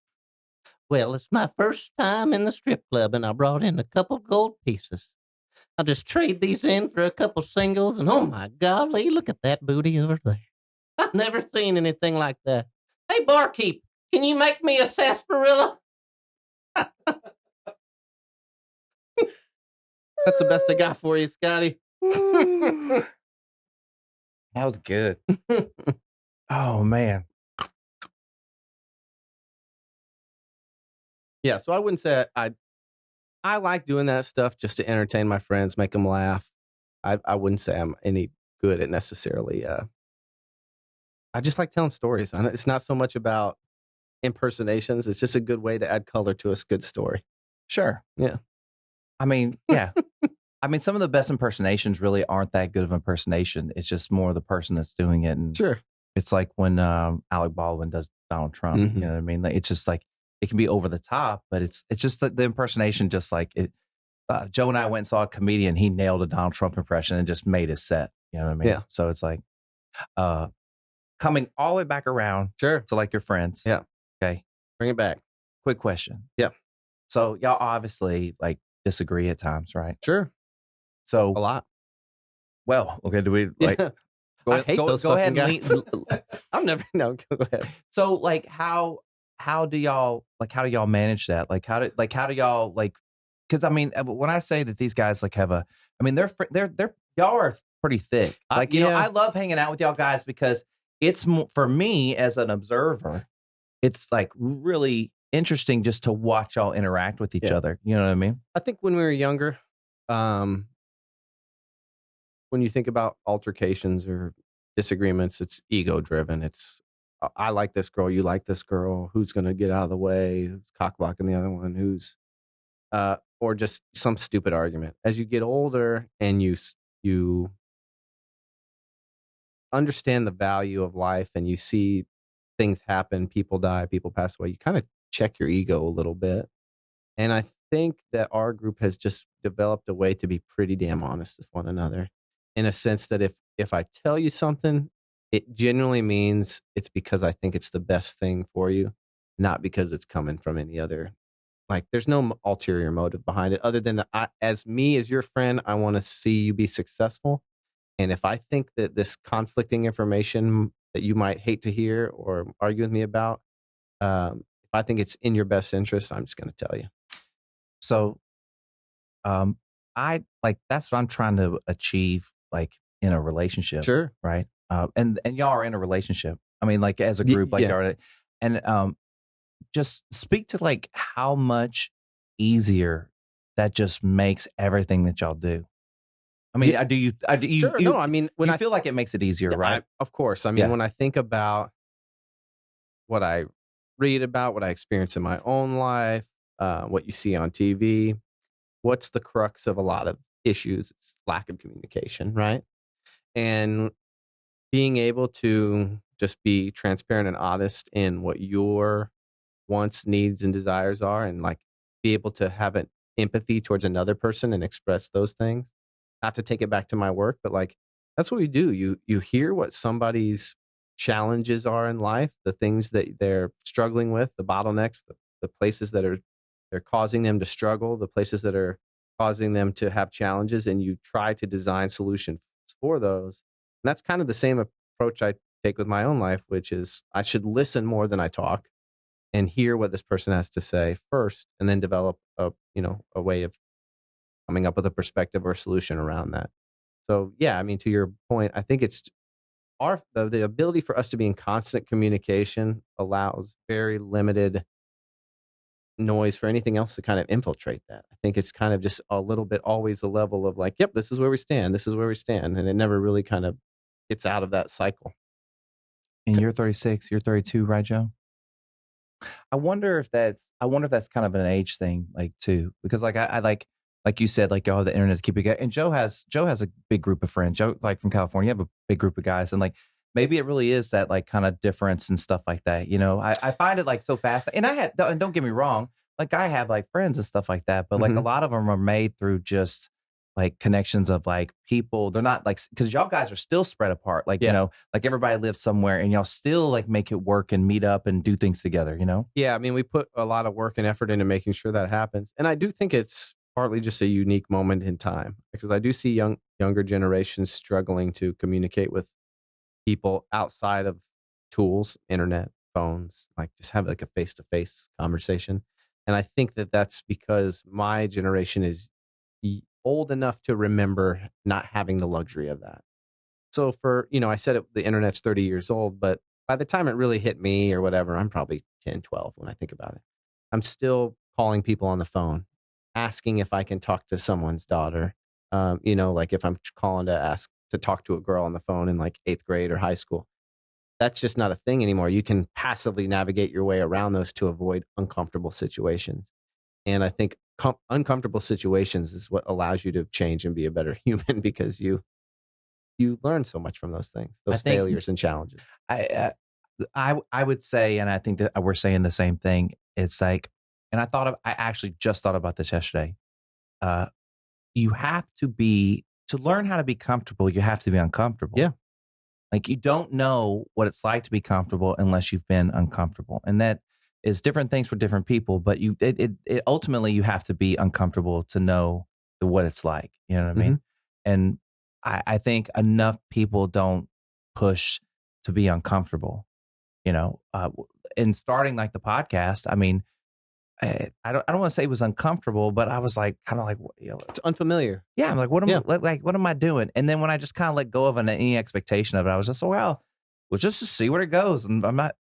Well, it's my first time in the strip club, and I brought in a couple gold pieces. I'll just trade these in for a couple singles, and oh my golly, look at that booty over there. I've never seen anything like that. Hey, barkeep, can you make me a sarsaparilla? That's the best I got for you, Scotty. That was good. Oh man. Yeah, so I wouldn't say I like doing that stuff just to entertain my friends, make them laugh. I wouldn't say I'm any good at necessarily. I just like telling stories. It's not so much about impersonations. It's just a good way to add color to a good story. Sure. Yeah. I mean, yeah. I mean, some of the best impersonations really aren't that good of impersonation. It's just more the person that's doing it. And Sure. it's like when Alec Baldwin does Donald Trump. Mhm. You know what I mean? Like, it's just like it can be over the top, but it's just the impersonation. Just like it. Joe and I went and saw a comedian. He nailed a Donald Trump impression and just made his set. You know what I mean? Yeah. So it's like coming all the way back around Sure. to like your friends. Yeah. Okay. Bring it back. Quick question. Yeah. So y'all obviously like disagree at times, right? Sure. So A lot. well, okay. Do we like? Yeah. Go, I hate go, those go ahead fucking and guys. I'm never. No, go ahead. So like how do y'all manage that? Like how do y'all like? Because I mean, when I say that these guys like have I mean they're y'all are pretty thick. Like you know, I love hanging out with y'all guys because it's for me as an observer, it's like really interesting just to watch y'all interact with each other. You know what I mean? I think when we were younger, when you think about altercations or disagreements, it's ego driven. It's I like this girl, you like this girl. Who's going to get out of the way? Who's cock blocking the other one? Who's or just some stupid argument. As you get older and you understand the value of life and you see things happen, people die, people pass away, you kind of check your ego a little bit. And I think that our group has just developed a way to be pretty damn honest with one another, in a sense that if I tell you something, it genuinely means it's because I think it's the best thing for you, not because it's coming from any other. Like, there's no ulterior motive behind it other than as your friend, I want to see you be successful. And if I think that this conflicting information that you might hate to hear or argue with me about, if I think it's in your best interest, I'm just going to tell you. So, I like that's what I'm trying to achieve, like in a relationship. Sure. Right. And y'all are in a relationship. I mean, like as a group, like yeah. y'all are, and just speak to like how much easier that just makes everything that y'all do. I mean, do you? Sure. No, I mean, when I I feel like it makes it easier, right? Of course. I mean, when I think about what I read about, what I experience in my own life, what you see on TV, what's the crux of a lot of issues? It's lack of communication, right? And being able to just be transparent and honest in what your wants, needs, and desires are, and like be able to have an empathy towards another person and express those things. Not to take it back to my work, but like that's what we do. You hear what somebody's challenges are in life, the things that they're struggling with, the bottlenecks, the places that they're causing them to struggle, the places that are causing them to have challenges, and you try to design solutions for those. And that's kind of the same approach I take with my own life, which is I should listen more than I talk and hear what this person has to say first, and then develop a way of coming up with a perspective or a solution around that. So yeah, I mean, to your point, I think it's the ability for us to be in constant communication allows very limited noise for anything else to kind of infiltrate that. I think it's kind of just a little bit always a level of like, yep, this is where we stand. This is where we stand. And it never really kind of gets out of that cycle. And you're 36, you're 32, right, Joe? I wonder if that's kind of an age thing, like too, because like I like you said, like the internet to keep it going. And Joe has a big group of friends. Joe, like from California, you have a big group of guys, and like maybe it really is that like kind of difference and stuff like that. I find it like so fast. And and don't get me wrong, like I have like friends and stuff like that, but like a lot of them are made through just like connections of like people. They're not like, because y'all guys are still spread apart. Like, like everybody lives somewhere and y'all still like make it work and meet up and do things together, Yeah. I mean, we put a lot of work and effort into making sure that happens. And I do think it's partly just a unique moment in time, because I do see younger generations struggling to communicate with people outside of tools, internet, phones, like just have like a face-to-face conversation. And I think that that's because my generation is old enough to remember not having the luxury of that. So I said the internet's 30 years old, but by the time it really hit me or whatever, I'm probably 10, 12 when I think about it. I'm still calling people on the phone, asking if I can talk to someone's daughter. Like if I'm calling to ask to talk to a girl on the phone in like 8th grade or high school. That's just not a thing anymore. You can passively navigate your way around those to avoid uncomfortable situations. And I think uncomfortable situations is what allows you to change and be a better human, because you learn so much from those things, those failures and challenges. I would say, and I think that we're saying the same thing. It's like, and I actually just thought about this yesterday. You have to learn how to be comfortable. You have to be uncomfortable. Yeah. Like you don't know what it's like to be comfortable unless you've been uncomfortable. And that is different things for different people, but it ultimately you have to be uncomfortable to know what it's like. You know what I mean? And I think enough people don't push to be uncomfortable, in starting like the podcast. I mean, I don't want to say it was uncomfortable, but I was like, kind of like, it's unfamiliar. Yeah. I'm like, what am I doing? And then when I just kind of let go of any expectation of it, I was just, just to see where it goes. And I'm at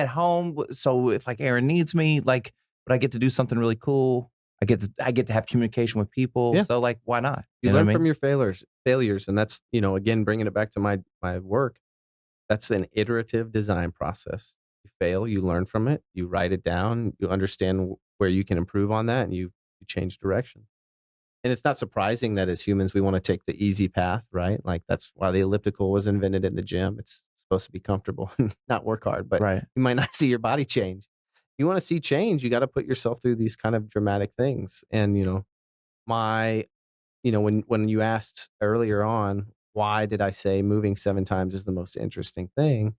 home. So if like Aaron needs me, like, but I get to do something really cool. I get to have communication with people. Yeah. So like, why not? You learn from your failures. And that's, again, bringing it back to my work. That's an iterative design process. You fail, you learn from it, you write it down, you understand where you can improve on that, and you change direction. And it's not surprising that as humans, we want to take the easy path, right? Like that's why the elliptical was invented in the gym. It's supposed to be comfortable and not work hard, but you might not see your body change. If you want to see change, you got to put yourself through these kind of dramatic things. And, when you asked earlier on, why did I say moving 7 times is the most interesting thing?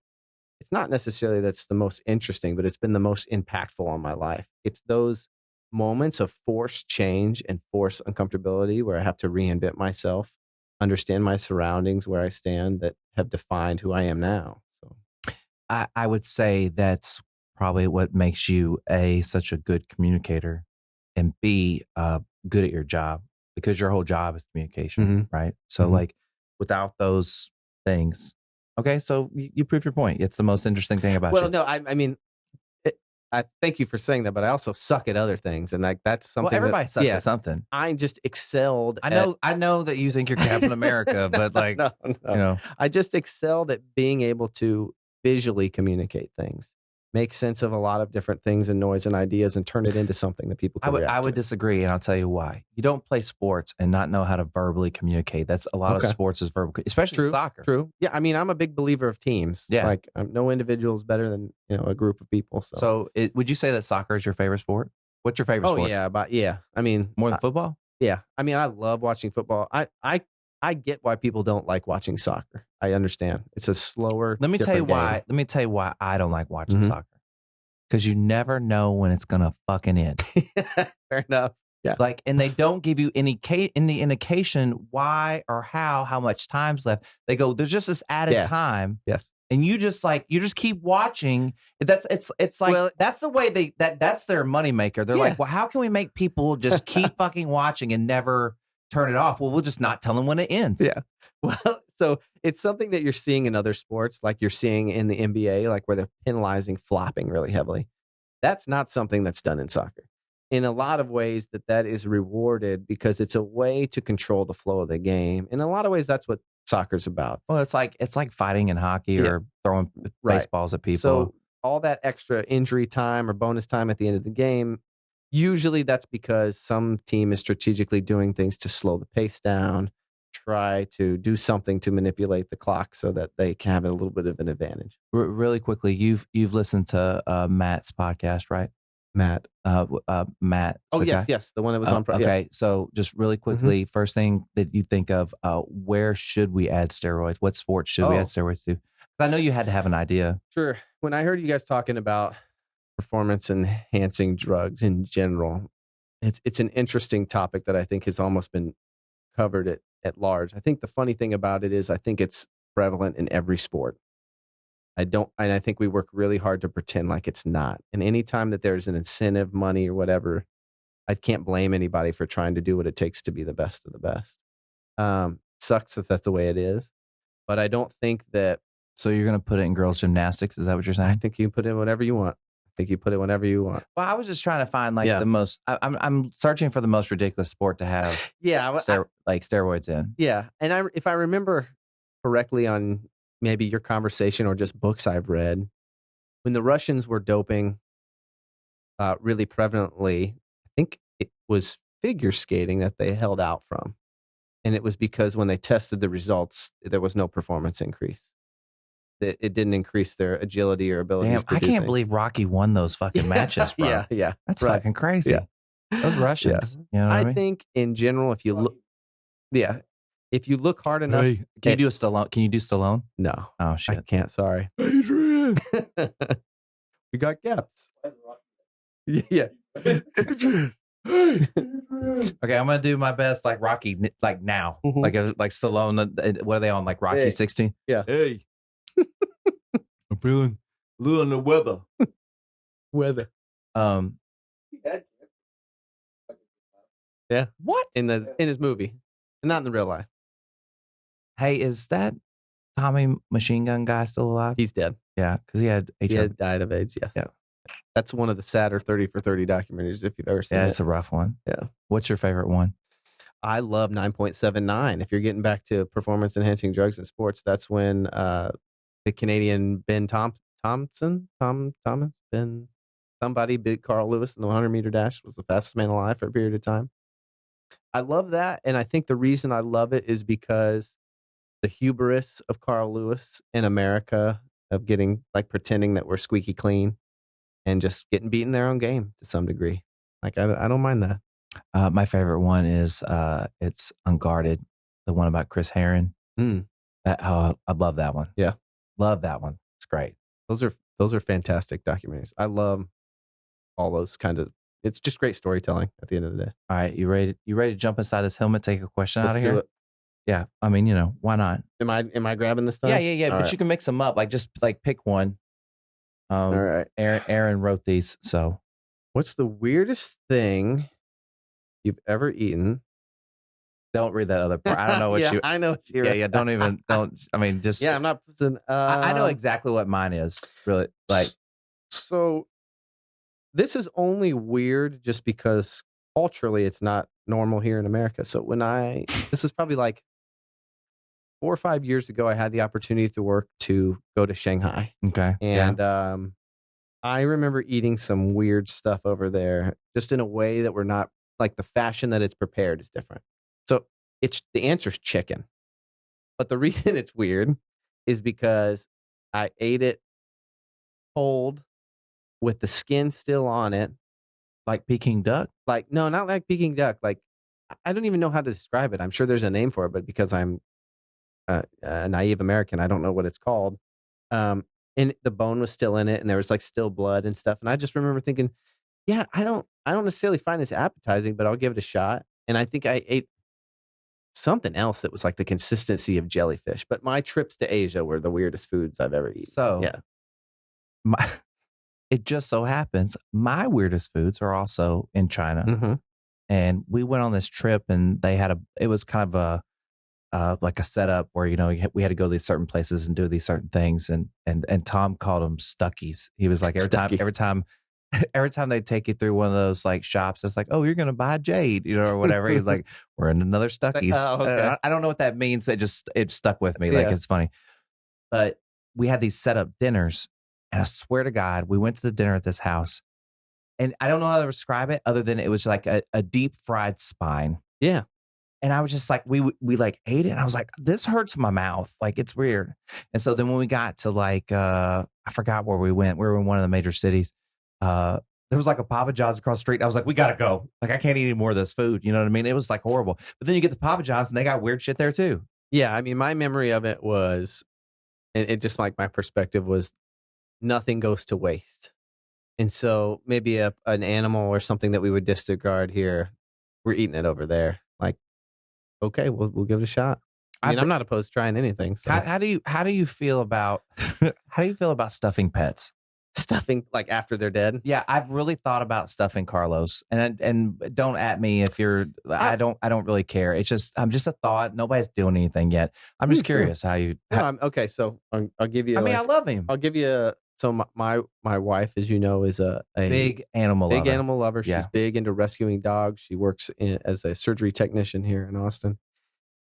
It's not necessarily that's the most interesting, but it's been the most impactful on my life. It's those moments of forced change and forced uncomfortability where I have to reinvent myself, understand my surroundings, where I stand, that have defined who I am now. So I would say that's probably what makes you such a good communicator, and B, good at your job, because your whole job is communication, right? So like without those things. Okay, so you prove your point. It's the most interesting thing about you. Well, no, I mean, I thank you for saying that, but I also suck at other things, and like that's something. Well, everybody sucks at something. I just excelled. I know that you think you're Captain America, but like, no. I just excelled at being able to visually communicate things, make sense of a lot of different things and noise and ideas, and turn it into something that people can react I would to. disagree, and I'll tell you why. You don't play sports and not know how to verbally communicate. That's a lot of sports is verbal, especially soccer. True. Yeah, I mean, I'm a big believer of teams. Yeah, like no individual is better than a group of people. So would you say that soccer is your favorite sport? What's your favorite sport? Oh yeah, I mean, more than football. Yeah, I mean, I love watching football. I I get why people don't like watching soccer. I understand. It's a slower. Let me tell you different why. game. Let me tell you why I don't like watching Mhm. soccer. Because you never know when it's gonna fucking end. Fair enough. Yeah. Like, and they don't give you any indication why or how much time's left. They go, there's just this added Yeah. time, Yes. and you just keep watching. It's like Well- that's the way that's their moneymaker. They're Yeah. like, well, how can we make people just keep fucking watching and never turn it off? Well, we'll just not tell them when it ends. Yeah. Well, so it's something that you're seeing in other sports, like you're seeing in the NBA, like where they're penalizing flopping really heavily. That's not something that's done in soccer. In a lot of ways, that is rewarded because it's a way to control the flow of the game. In a lot of ways, that's what soccer's about. Well, it's like fighting in hockey Yeah. or throwing Right. baseballs at people. So all that extra injury time or bonus time at the end of the game, usually that's because some team is strategically doing things to slow the pace down, try to do something to manipulate the clock so that they can have a little bit of an advantage. Really quickly, you've listened to Matt's podcast, right? Matt. Matt. Oh, Sakai? yes. The one that was on. Okay, Yeah. so just really quickly, first thing that you think of, where should we add steroids? What sports should we add steroids to? 'Cause I know you had to have an idea. Sure. When I heard you guys talking about performance enhancing drugs in general, it's an interesting topic that I think has almost been covered at large. I think the funny thing about it is I think it's prevalent in every sport. I think we work really hard to pretend like it's not. And anytime that there's an incentive, money or whatever, I can't blame anybody for trying to do what it takes to be the best of the best. Sucks that that's the way it is, but I don't think that. So you're going to put it in girls' gymnastics? Is that what you're saying? I think you can put it whatever you want. Well, I was just trying to find like the most. I'm searching for the most ridiculous sport to have. Steroids in. Yeah, and if I remember correctly on maybe your conversation or just books I've read, when the Russians were doping really prevalently, I think it was figure skating that they held out from, and it was because when they tested the results, there was no performance increase. It didn't increase their agility or abilities. Damn, I can't believe Rocky won those fucking matches, bro. Yeah, that's right. fucking crazy. Yeah. Those Russians. Yeah. You know what I mean? think in general, if you look, if you look hard enough, Can you do Stallone? Can you do Stallone? No, Oh I shit. can't. Sorry, Adrian. We got gaps. Yeah. Okay, I'm gonna do my best, like Rocky, like now, Mhm. like Stallone. What are they on? Like Rocky Hey. 16? Yeah. Hey, I'm feeling a little in the weather. Weather. Yeah. What? In his movie, not in the real life. Hey, is that Tommy Machine Gun guy still alive? He's dead. Yeah, because he had HIV. He had died of AIDS. Yes. Yeah. That's one of the sadder 30 for 30 documentaries if you've ever seen Yeah, it. it's a rough one. Yeah. What's your favorite one? I love 9.79. If you're getting back to performance enhancing drugs in sports, that's when the Canadian Thomas, beat Carl Lewis in the 100-meter dash, was the fastest man alive for a period of time. I love that, and I think the reason I love it is because the hubris of Carl Lewis in America of getting like pretending that we're squeaky clean and just getting beaten their own game to some degree. Like I don't mind that. My favorite one is it's Unguarded, the one about Chris Herron. Mm. I love that one. Yeah. Love that one. It's great. Those are fantastic documentaries. I love all those kinds of. It's just great storytelling at the end of the day. All right, you ready to jump inside his helmet, take a question Let's out of do here? it. Yeah, I mean, why not? Am I grabbing this time? Yeah. All But right. you can mix them up. Like just like pick one. All right. Aaron wrote these, so What's the weirdest thing you've ever eaten? don't read that other part. I don't know what you. I know what you're. Yeah. Don't. I mean, just. Yeah, I'm not. I know exactly what mine is. Really, like. So this is only weird just because culturally it's not normal here in America. So this is probably like 4 or 5 years ago, I had the opportunity to go to Shanghai. Okay. And I remember eating some weird stuff over there, just in a way that we're not like the fashion that it's prepared is different. So the answer is chicken. But the reason it's weird is because I ate it cold with the skin still on it. Like Peking duck. Like, no, not like Peking duck. Like I don't even know how to describe it. I'm sure there's a name for it, but because I'm a naive American, I don't know what it's called. Um, and the bone was still in it, and there was like still blood and stuff. And I just remember thinking, yeah, I don't necessarily find this appetizing, but I'll give it a shot. And I think I ate something else that was like the consistency of jellyfish. But my trips to Asia were the weirdest foods I've ever eaten. So Yeah. my, it just so happens my weirdest foods are also in China. Mm-hmm. And we went on this trip, and they had it was kind of like a setup where, we had to go to these certain places and do these certain things. And Tom called them stuckies. He was like, every time they take you through one of those like shops, it's like, oh, you're going to buy jade, or whatever. He's like, we're in another stuckies. Oh, okay. I don't know what that means. It stuck with me. Like, Yeah. it's funny. But we had these set up dinners, and I swear to God, we went to the dinner at this house, and I don't know how to describe it other than it was like a deep fried spine. Yeah. And I was just like, we like ate it, and I was like, this hurts my mouth. Like, it's weird. And so then when we got to like, I forgot where we went. We were in one of the major cities. There was like a Papa John's across the street. I was like, we got to go. Like, I can't eat any more of this food. You know what I mean? It was like horrible. But then you get the Papa John's, and they got weird shit there too. Yeah. I mean, my memory of it was, and it just like my perspective was, nothing goes to waste. And so maybe an animal or something that we would disregard here, we're eating it over there. Like, okay, we'll give it a shot. I mean, I'm not opposed to trying anything. So. How do you feel about stuffing pets? Stuffing like after they're dead? Yeah, I've really thought about stuffing Carlos, and don't at me if you're. I don't really care. It's just I'm just a thought. Nobody's doing anything yet. I'm just curious how you. Okay, so I'll give you. I mean, I love him. I'll give you. So my wife, as you know, is a big animal lover. She's big into rescuing dogs. She works as a surgery technician here in Austin.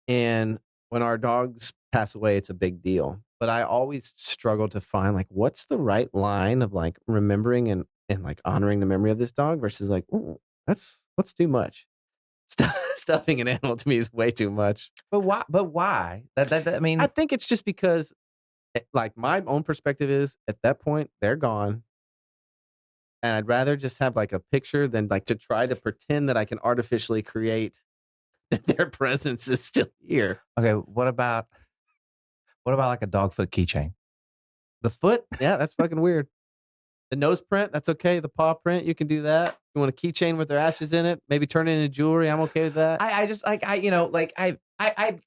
And when our dogs pass away, it's a big deal. But I always struggle to find like what's the right line of like remembering and like honoring the memory of this dog versus like, ooh, that's too much. Stuffing an animal to me is way too much. But why? That I mean, I think it's just because. Like my own perspective is at that point they're gone, and I'd rather just have like a picture than like to try to pretend that I can artificially create that their presence is still here. Okay, what about like a dog foot keychain? The foot, yeah, that's fucking weird. The nose print, that's okay. The paw print, you can do that. You want a keychain with their ashes in it, maybe turn it into jewelry. I'm okay with that. I just like I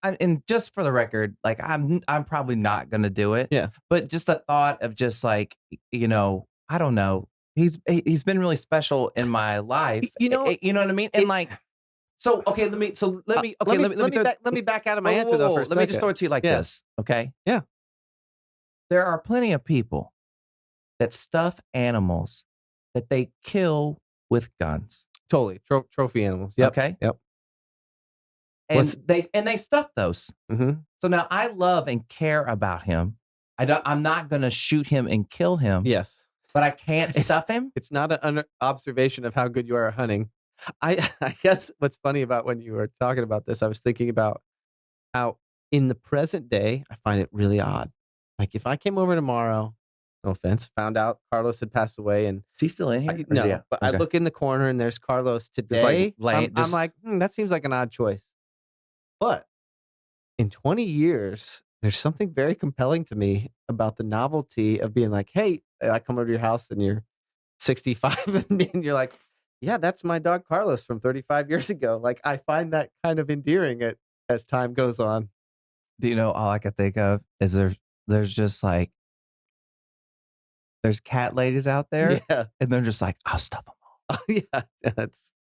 and just for the record, like I'm probably not gonna do it. Yeah. But just the thought of just like, I don't know. He's been really special in my life. You know what I mean? And like, so okay, let me back out of my answer though. Let me just throw it to you like this. Okay. Yeah. There are plenty of people that stuff animals that they kill with guns. Totally. Trophy animals. Yep. Okay. Yep. And they stuff those. Mm-hmm. So now I love and care about him. I'm not going to shoot him and kill him. Yes. But I can't stuff him. It's not an observation of how good you are at hunting. I guess what's funny about when you were talking about this, I was thinking about how in the present day, I find it really odd. Like if I came over tomorrow, no offense, found out Carlos had passed away, and is he still in here? No, but okay. I look in the corner and there's Carlos today. I'm like, that seems like an odd choice. But in 20 years, there's something very compelling to me about the novelty of being like, hey, I come over to your house and you're 65 and you're like, yeah, that's my dog Carlos from 35 years ago. Like I find that kind of endearing as time goes on. Do you know, all I can think of is there's just like, there's cat ladies out there, yeah, and they're just like, I'll stuff them all. Yeah,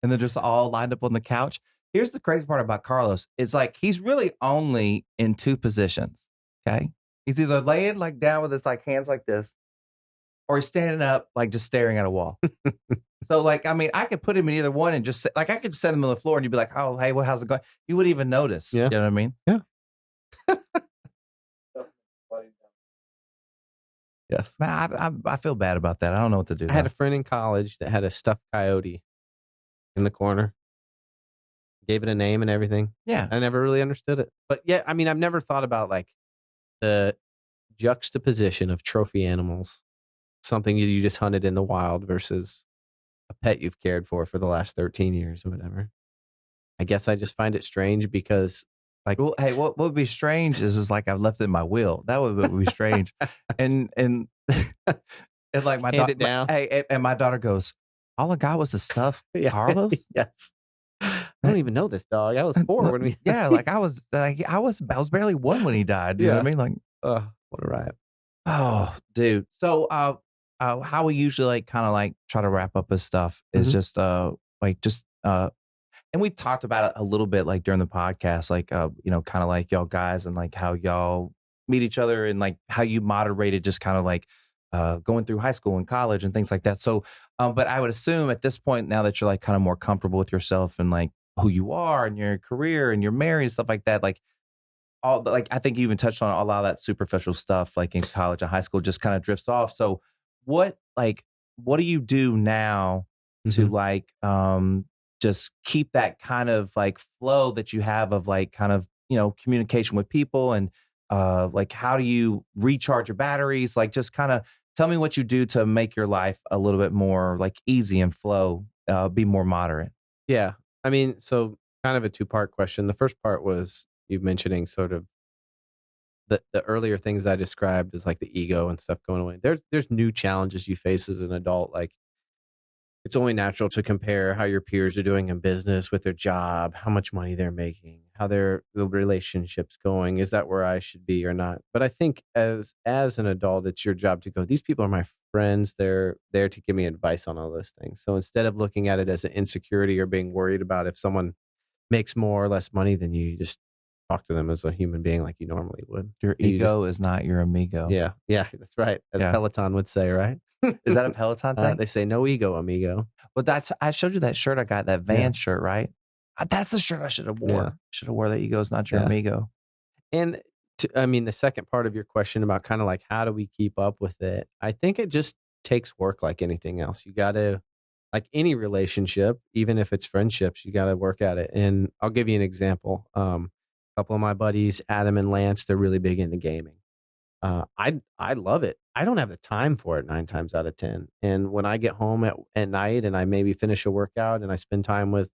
and they're just all lined up on the couch. Here's the crazy part about Carlos is like he's really only in two positions. Okay, he's either laying like down with his like hands like this, or he's standing up like just staring at a wall. So like, I mean, I could put him in either one and just like I could set him on the floor and you'd be like, oh, hey, well, how's it going? You wouldn't even notice. Yeah. You know what I mean? Yeah. Yes. Man, I feel bad about that. I don't know what to do. I had a friend in college that had a stuffed coyote in the corner. Gave it a name and everything. Yeah. I never really understood it. But yeah, I mean, I've never thought about like the juxtaposition of trophy animals, something you just hunted in the wild versus a pet you've cared for the last 13 years or whatever. I guess I just find it strange because, like, Well, hey, what would be strange is like I've left it in my will. That would be strange. And and and like my hand daughter, it down. hey, and my daughter goes, all I got was the stuff, Yeah. Carlos. Yes. I don't even know this dog. I was 4 when we. Yeah, like I was barely 1 when he died. You know what I mean? Like, What a riot. oh, dude. So, how we usually like kind of like try to wrap up this stuff is Mhm. just like just and we talked about it a little bit like during the podcast, like you know, kind of like y'all guys and like how y'all meet each other and like how you moderated just kind of like going through high school and college and things like that. So, but I would assume at this point now that you're like kind of more comfortable with yourself and like who you are and your career and you're married and stuff like that, like all like I think you even touched on a lot of that superficial stuff like in college and high school just kind of drifts off. So what do you do now to Mhm. like just keep that kind of like flow that you have of like kind of, you know, communication with people and like how do you recharge your batteries? Like just kind of tell me what you do to make your life a little bit more like easy and flow, be more moderate. Yeah. I mean, so kind of a two-part question. The first part was you mentioning sort of the earlier things I described as like the ego and stuff going away. There's new challenges you face as an adult. Like, it's only natural to compare how your peers are doing in business with their job, how much money they're making, how the relationships going. Is that where I should be or not? But I think as an adult, it's your job to go, these people are my friends. They're there to give me advice on all those things. So instead of looking at it as an insecurity or being worried about if someone makes more or less money than you, just talk to them as a human being like you normally would. Your And you just ego is not your amigo. yeah, yeah, that's right. As Yeah. Peloton would say, right? Is that a Peloton thing? They say no ego, amigo. Well, that's I showed you that shirt I got, that Yeah. Vans shirt, right? That's the shirt I should have Yeah. wore. Should have wore that ego's not your Yeah. amigo. And I mean, the second part of your question about kind of like how do we keep up with it? I think it just takes work like anything else. You got to, like any relationship, even if it's friendships, you got to work at it. And I'll give you an example. A couple of my buddies, Adam and Lance, they're really big into gaming. I love it. I don't have the time for it 9 times out of 10. And when I get home at night and I maybe finish a workout and I spend time with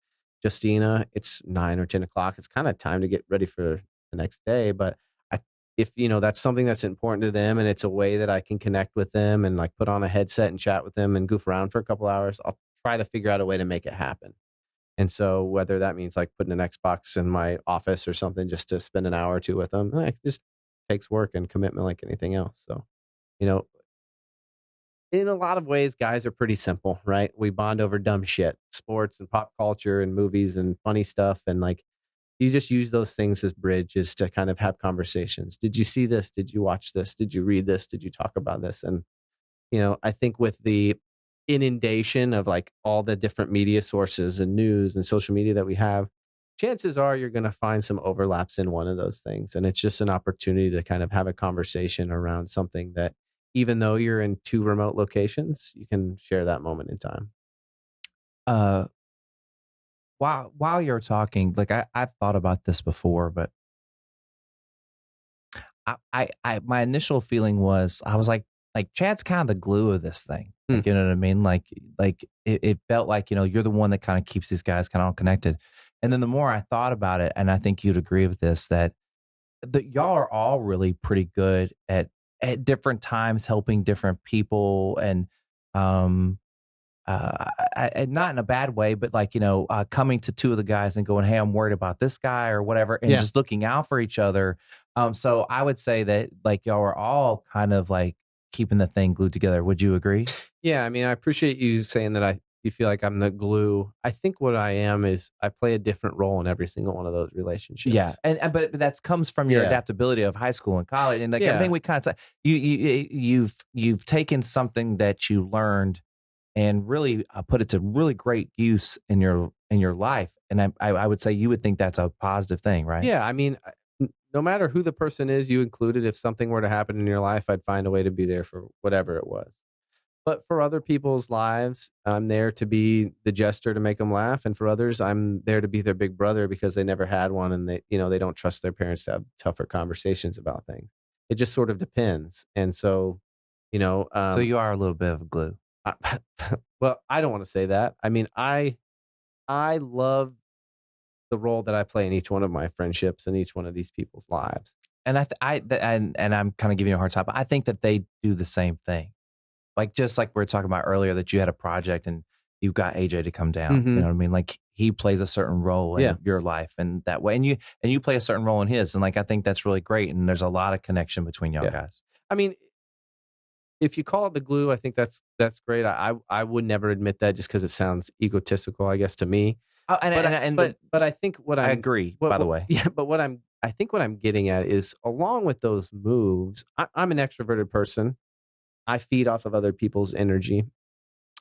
Justina, it's 9 or 10 o'clock. It's kind of time to get ready for the next day. But if that's something that's important to them and it's a way that I can connect with them and like put on a headset and chat with them and goof around for a couple hours, I'll try to figure out a way to make it happen. And so whether that means like putting an Xbox in my office or something just to spend an hour or two with them, it just takes work and commitment like anything else. So, you know, in a lot of ways, guys are pretty simple, right? We bond over dumb shit, sports and pop culture and movies and funny stuff. And like, you just use those things as bridges to kind of have conversations. Did you see this? Did you watch this? Did you read this? Did you talk about this? And I think with the inundation of like all the different media sources and news and social media that we have, chances are you're going to find some overlaps in one of those things. And it's just an opportunity to kind of have a conversation around something that, even though you're in 2 remote locations, you can share that moment in time. Uh, while you're talking, like I've thought about this before, but my initial feeling was I was like Chad's kind of the glue of this thing. Like, you know what I mean? Like it felt like, you're the one that kind of keeps these guys kind of all connected. And then the more I thought about it, and I think you'd agree with this, that y'all are all really pretty good at different times helping different people and um not in a bad way, but like, coming to 2 of the guys and going, hey, I'm worried about this guy or whatever, and Yeah. just looking out for each other. So I would say that like y'all are all kind of like keeping the thing glued together. Would you agree? Yeah, I mean, I appreciate you saying that you feel like I'm the glue. I think what I am is I play a different role in every single one of those relationships. Yeah, and but that comes from your Yeah. adaptability of high school and college, and like Yeah. everything we kind of you've taken something that you learned and really put it to really great use in your life, and I would say you would think that's a positive thing, right? Yeah, I mean, no matter who the person is you included, if something were to happen in your life, I'd find a way to be there for whatever it was. But for other people's lives, I'm there to be the jester to make them laugh, and for others, I'm there to be their big brother because they never had one, and they don't trust their parents to have tougher conversations about things. It just sort of depends, and so, So you are a little bit of a glue. well, I don't want to say that. I mean, I love the role that I play in each one of my friendships and each one of these people's lives. And and I'm kind of giving you a hard time, but I think that they do the same thing. Like, just like we were talking about earlier, that you had a project and you got AJ to come down. You know what I mean? Like, he plays a certain role in your life and that way, and you play a certain role in his. And like, I think that's really great. And there's a lot of connection between y'all guys. I mean, if you call it the glue, I think that's great. I would never admit that just because it sounds egotistical, I guess, to me. Oh, But I think I agree. By the way, yeah. But I think what I'm getting at is, along with those moves, I'm an extroverted person. I feed off of other people's energy,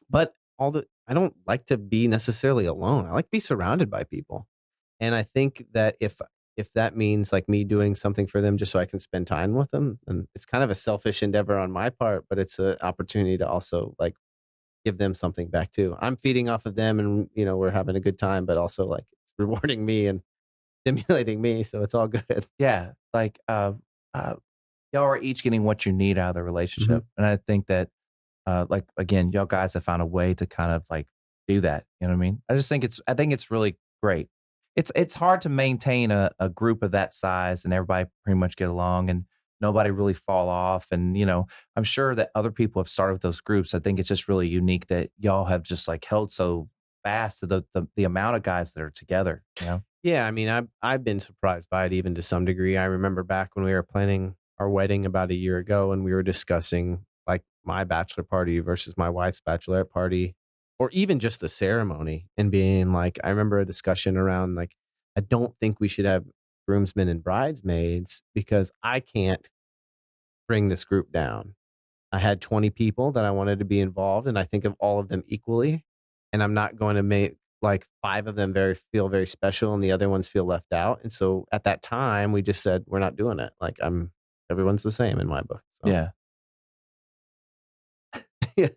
but I don't like to be necessarily alone. I like to be surrounded by people, and I think that if that means like me doing something for them just so I can spend time with them, and it's kind of a selfish endeavor on my part, but it's an opportunity to also like give them something back too. I'm feeding off of them, and we're having a good time, but also like it's rewarding me and stimulating me, so it's all good. yeah, like y'all are each getting what you need out of the relationship, and I think that like, again, y'all guys have found a way to kind of like do that. You know what I mean? I think it's really great. It's hard to maintain a group of that size and everybody pretty much get along and nobody really fall off. And I'm sure that other people have started with those groups. I think it's just really unique that y'all have just like held so fast to the amount of guys that are together. Yeah, I mean, I've been surprised by it even to some degree. I remember back when we were planning our wedding about a year ago, and we were discussing like my bachelor party versus my wife's bachelorette party, or even just the ceremony, and being like, I remember a discussion around like, I don't think we should have groomsmen and bridesmaids because I can't bring this group down. I had 20 people that I wanted to be involved, and I think of all of them equally, and I'm not going to make like 5 of them feel very special and the other ones feel left out. And so at that time we just said, we're not doing it. Like, everyone's the same in my book. So. Yeah. Yeah.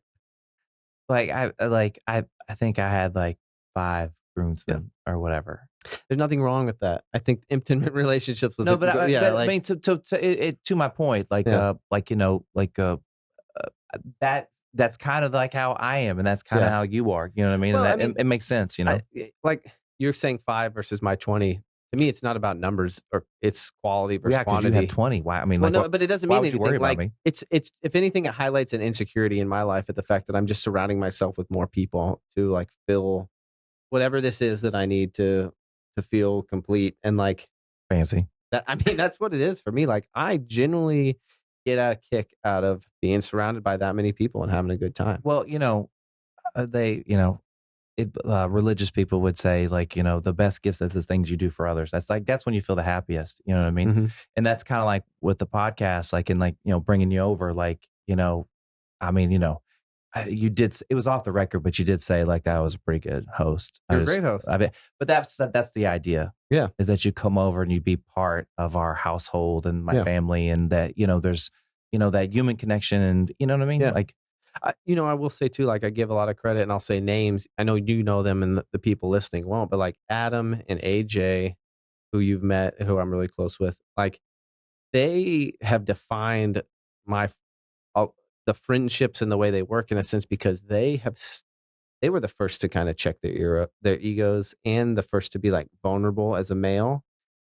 Like, I think I had like 5 groomsmen or whatever. There's nothing wrong with that. I think intimate relationships with No, but I like, mean, to my point, like that's kind of like how I am, and that's kind of how you are. You know what I mean? Well, And it makes sense. Like you're saying 5 versus my 20. To me, it's not about numbers, or it's quality versus quantity. You have 20. Why? I mean, well, like, no, but it doesn't why mean would you anything. worry about Like, me? it's if anything, it highlights an insecurity in my life at the fact that I'm just surrounding myself with more people to like fill whatever this is that I need to feel complete and like Fancy. that. I mean, that's what it is for me. Like, I genuinely get a kick out of being surrounded by that many people and having a good time. Well, religious people would say, like, the best gifts are the things you do for others. That's when you feel the happiest. You know what I mean? And that's kind of like with the podcast, like, and like, bringing you over, like, I mean, you did, it was off the record, but you did say like that was a pretty good host. You're a great host. I mean, but that's the idea. Yeah. Is that you come over and you be part of our household and my family, and that, there's, that human connection, and you know what I mean? Yeah. Like, I will say too, like, I give a lot of credit, and I'll say names. I know you know them, and the people listening won't, but like Adam and AJ, who you've met, who I'm really close with, like, they have defined the friendships and the way they work in a sense, because they were the first to kind of check their egos, and the first to be like vulnerable as a male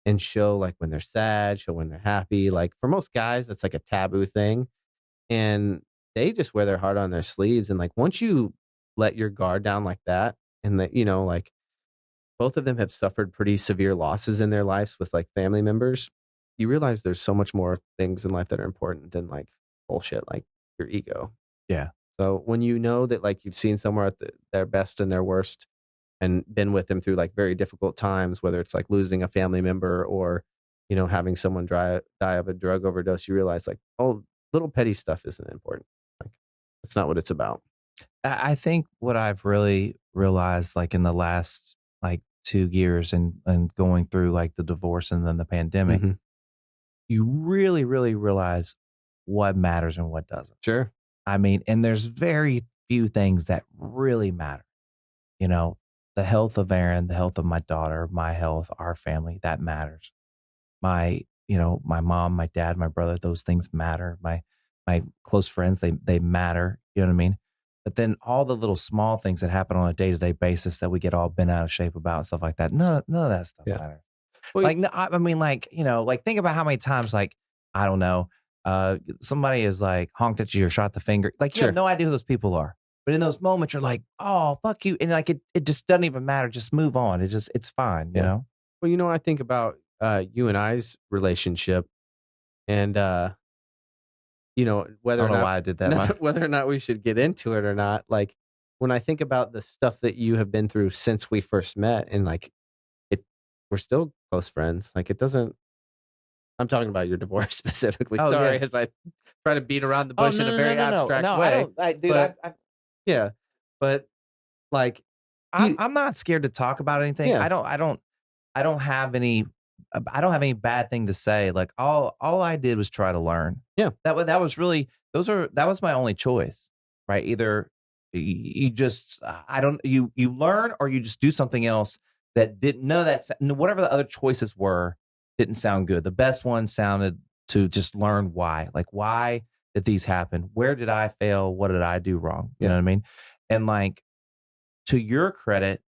and show like when they're sad, show when they're happy. Like, for most guys, that's like a taboo thing. And they just wear their heart on their sleeves. And like, once you let your guard down like that, and that, like, both of them have suffered pretty severe losses in their lives with like family members, you realize there's so much more things in life that are important than like bullshit, like your ego. yeah. So when you know that like you've seen someone at their best and their worst, and been with them through like very difficult times, whether it's like losing a family member or, having someone die of a drug overdose, you realize like, oh, little petty stuff isn't important. Like, that's not what it's about. I think what I've really realized, like, in the last like 2 years and going through like the divorce and then the pandemic, you really, really realize what matters and what doesn't. Sure. I mean, and there's very few things that really matter. The health of Aaron, the health of my daughter, my health, our family, that matters. My mom, my dad, my brother, those things matter. My close friends, they matter. You know what I mean? But then all the little small things that happen on a day-to-day basis that we get all bent out of shape about and stuff like that, none of that stuff Yeah. matters. Well, Like, no, I mean, like, like think about how many times, like, I don't know, somebody is like honked at you or shot the finger. Like, you Sure. have no idea who those people are. But in those moments, you're like, oh, fuck you. And like, it just doesn't even matter. Just move on. It's fine, you Yeah. know? Well, I think about you and I's relationship, and whether I or don't know not why I did that. Mike. whether or not we should get into it or not. Like, when I think about the stuff that you have been through since we first met, and like we're still close friends. Like, it doesn't. I'm talking about your divorce specifically. Oh, Sorry, yeah. as I try to beat around the Oh, bush in a very abstract no, way. I don't, dude, but yeah, but like I'm not scared to talk about anything. Yeah. I don't have any bad thing to say. Like all I did was try to learn. Yeah. That was really that was my only choice, right? Either you just you learn, or you just do something else that didn't know that whatever the other choices were didn't sound good. The best one sounded to just learn why. Like, why did these happen? Where did I fail? What did I do wrong? You know what I mean? And like, to your credit,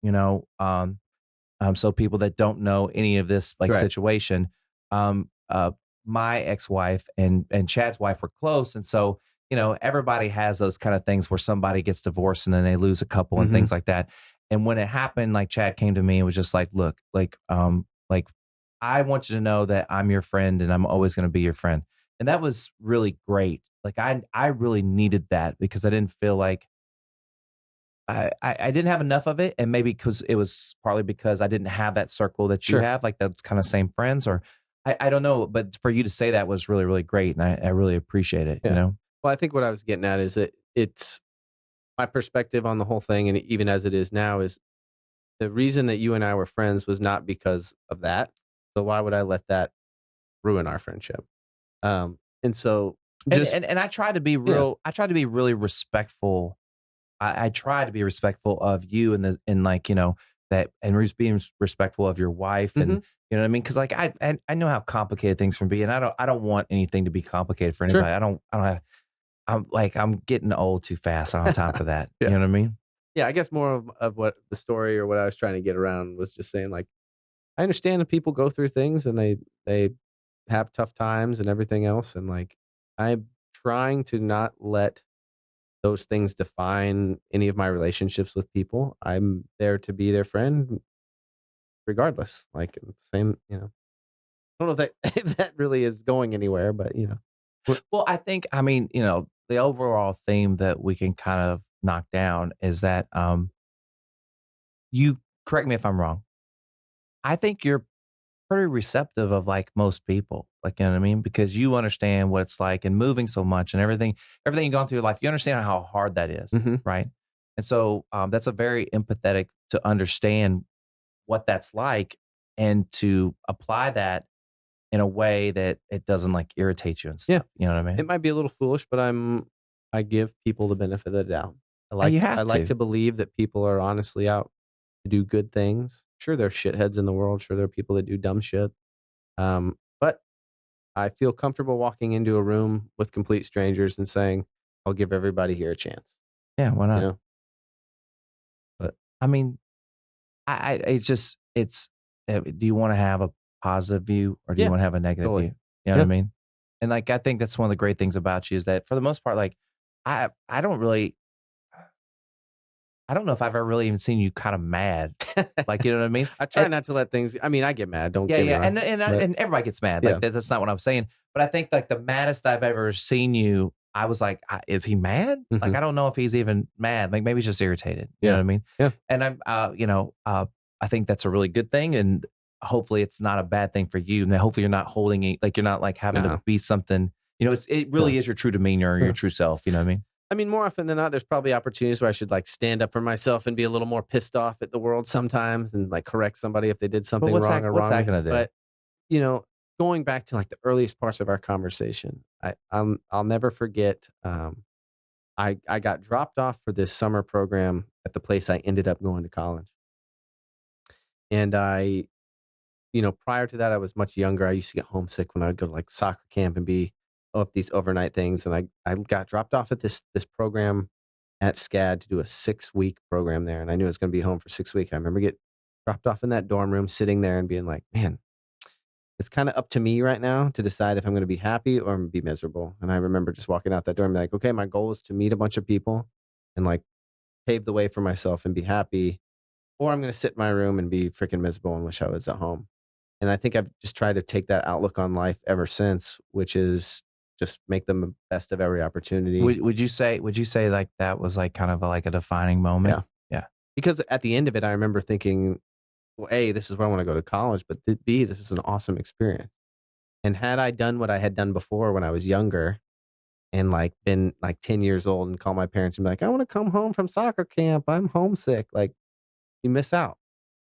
so people that don't know any of this like Right. situation, my ex-wife and Chad's wife were close, and so everybody has those kind of things where somebody gets divorced and then they lose a couple and things like that. And when it happened, like, Chad came to me and was just like, look, like I want you to know that I'm your friend and I'm always going to be your friend. And that was really great. Like, I really needed that, because I didn't feel like I didn't have enough of it. And maybe because it was partly because I didn't have that circle that you Sure. have, like that's kind of same friends, or I don't know. But for you to say that was really, really great. And I really appreciate it, Yeah. Well, I think what I was getting at is that it's my perspective on the whole thing, and even as it is now, is the reason that you and I were friends was not because of that. So why would I let that ruin our friendship? And so just and I tried to be real. I tried to be really respectful. I try to be respectful of you and like, that, and being respectful of your wife, and you know what I mean? Cause like, I know how complicated things can be, and I don't want anything to be complicated for anybody. Sure. I'm getting old too fast. I don't have time for that. Yeah. You know what I mean? Yeah, I guess more of what the story or what I was trying to get around was just saying, like, I understand that people go through things and they have tough times and everything else, and like, I'm trying to not let those things define any of my relationships with people. I'm there to be their friend regardless. Like, same, I don't know if that if that really is going anywhere, but Well, I think, I mean, the overall theme that we can kind of knock down is that, you correct me if I'm wrong. I think you're pretty receptive of like most people, like, you know what I mean? Because you understand what it's like and moving so much and everything you've gone through your life, you understand how hard that is, right? And so that's a very empathetic to understand what that's like, and to apply that in a way that it doesn't like irritate you and stuff. Yeah. You know what I mean? it might be a little foolish, but I give people the benefit of the doubt. You have I like to. to believe that people are honestly out to do good things. Sure, there are shitheads in the world. Sure, there are people that do dumb shit. But I feel comfortable walking into a room with complete strangers and saying, I'll give everybody here a chance. Yeah, why not? You know? But I mean, it's do you want to have a positive view, or do you Yeah, want to have a negative totally. view? You know what I mean? And like, I think that's one of the great things about you is that for the most part, like, I don't know if I've ever really even seen you kind of mad. Like, you know what I mean? I try not to let things. I mean, I get mad. Don't Yeah, get me yeah, wrong. and everybody gets mad. Yeah. Like, that's not what I'm saying. But I think like the maddest I've ever seen you, I was like, is he mad? Like, I don't know if he's even mad. Like, maybe he's just irritated. You know what I mean? Yeah. And I'm, I think that's a really good thing, and hopefully it's not a bad thing for you. And hopefully you're not holding it, like, you're not like having to be something. It really is your true demeanor, your true self. You know what I mean? I mean, more often than not, there's probably opportunities where I should like stand up for myself and be a little more pissed off at the world sometimes, and like correct somebody if they did something what's wrong that- or what's wrong. that gonna do? But going back to like the earliest parts of our conversation, I'll never forget. I got dropped off for this summer program at the place I ended up going to college, and prior to that, I was much younger. I used to get homesick when I would go to like soccer camp and be up these overnight things, and I got dropped off at this program at SCAD to do a 6-week program there. And I knew I was going to be home for 6 weeks. I remember getting dropped off in that dorm room, sitting there and being like, man, it's kind of up to me right now to decide if I'm going to be happy or I'm going to be miserable. And I remember just walking out that door and be like, okay, my goal is to meet a bunch of people and like pave the way for myself and be happy, or I'm going to sit in my room and be freaking miserable and wish I was at home. And I think I've just tried to take that outlook on life ever since, which is just make them the best of every opportunity. Would you say like that was like kind of like a defining moment? Yeah. Because at the end of it, I remember thinking, well, A, this is where I want to go to college, but B, this was an awesome experience. And had I done what I had done before when I was younger and like been like 10 years old and call my parents and be like, I want to come home from soccer camp, I'm homesick, like you miss out.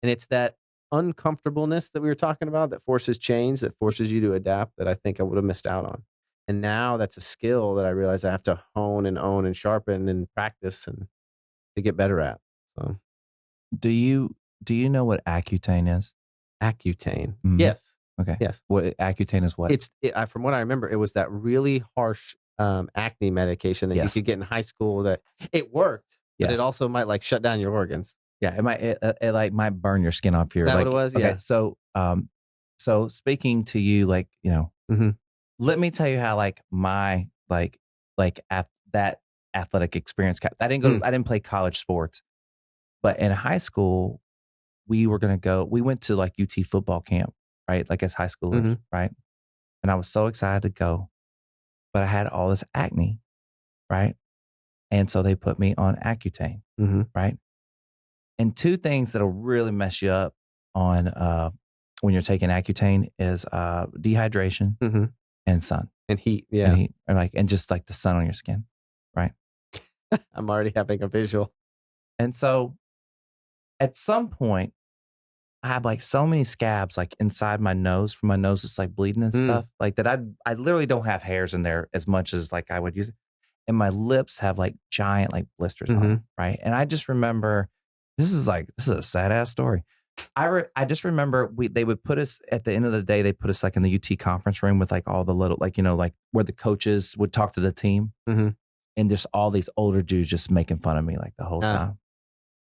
And it's that uncomfortableness that we were talking about that forces change, that forces you to adapt, that I think I would have missed out on. And now that's a skill that I realize I have to hone and own and sharpen and practice and to get better at. So Do you know what Accutane is? Accutane. Mhm. Yes. Okay. Yes. What Accutane is what? From what I remember, it was that really harsh acne medication that Yes. you could get in high school that it worked, but Yes. it also might like shut down your organs. Yeah, it like might burn your skin off your. Is that like, what it was? Okay, Yeah. so speaking to you, like Mhm. let me tell you how like my that athletic experience. I didn't go. I didn't play college sports, but in high school, we went to like UT football camp, right? Like as high schoolers, Mhm. right? And I was so excited to go, but I had all this acne, right? And so they put me on Accutane, Mhm. right? And two things that'll really mess you up on when you're taking Accutane is dehydration Mhm. and sun. And heat. Yeah. And just like the sun on your skin, right? I'm already having a visual. And so at some point, I had like so many scabs like inside my nose, from my nose, it's like bleeding and stuff like that. I literally don't have hairs in there as much as like I would use it. And my lips have like giant like blisters on them, right? And I just remember, this is a sad ass story. I just remember they would put us at the end of the day, they put us like in the UT conference room with like all the little like like where the coaches would talk to the team, and there's all these older dudes just making fun of me like the whole time.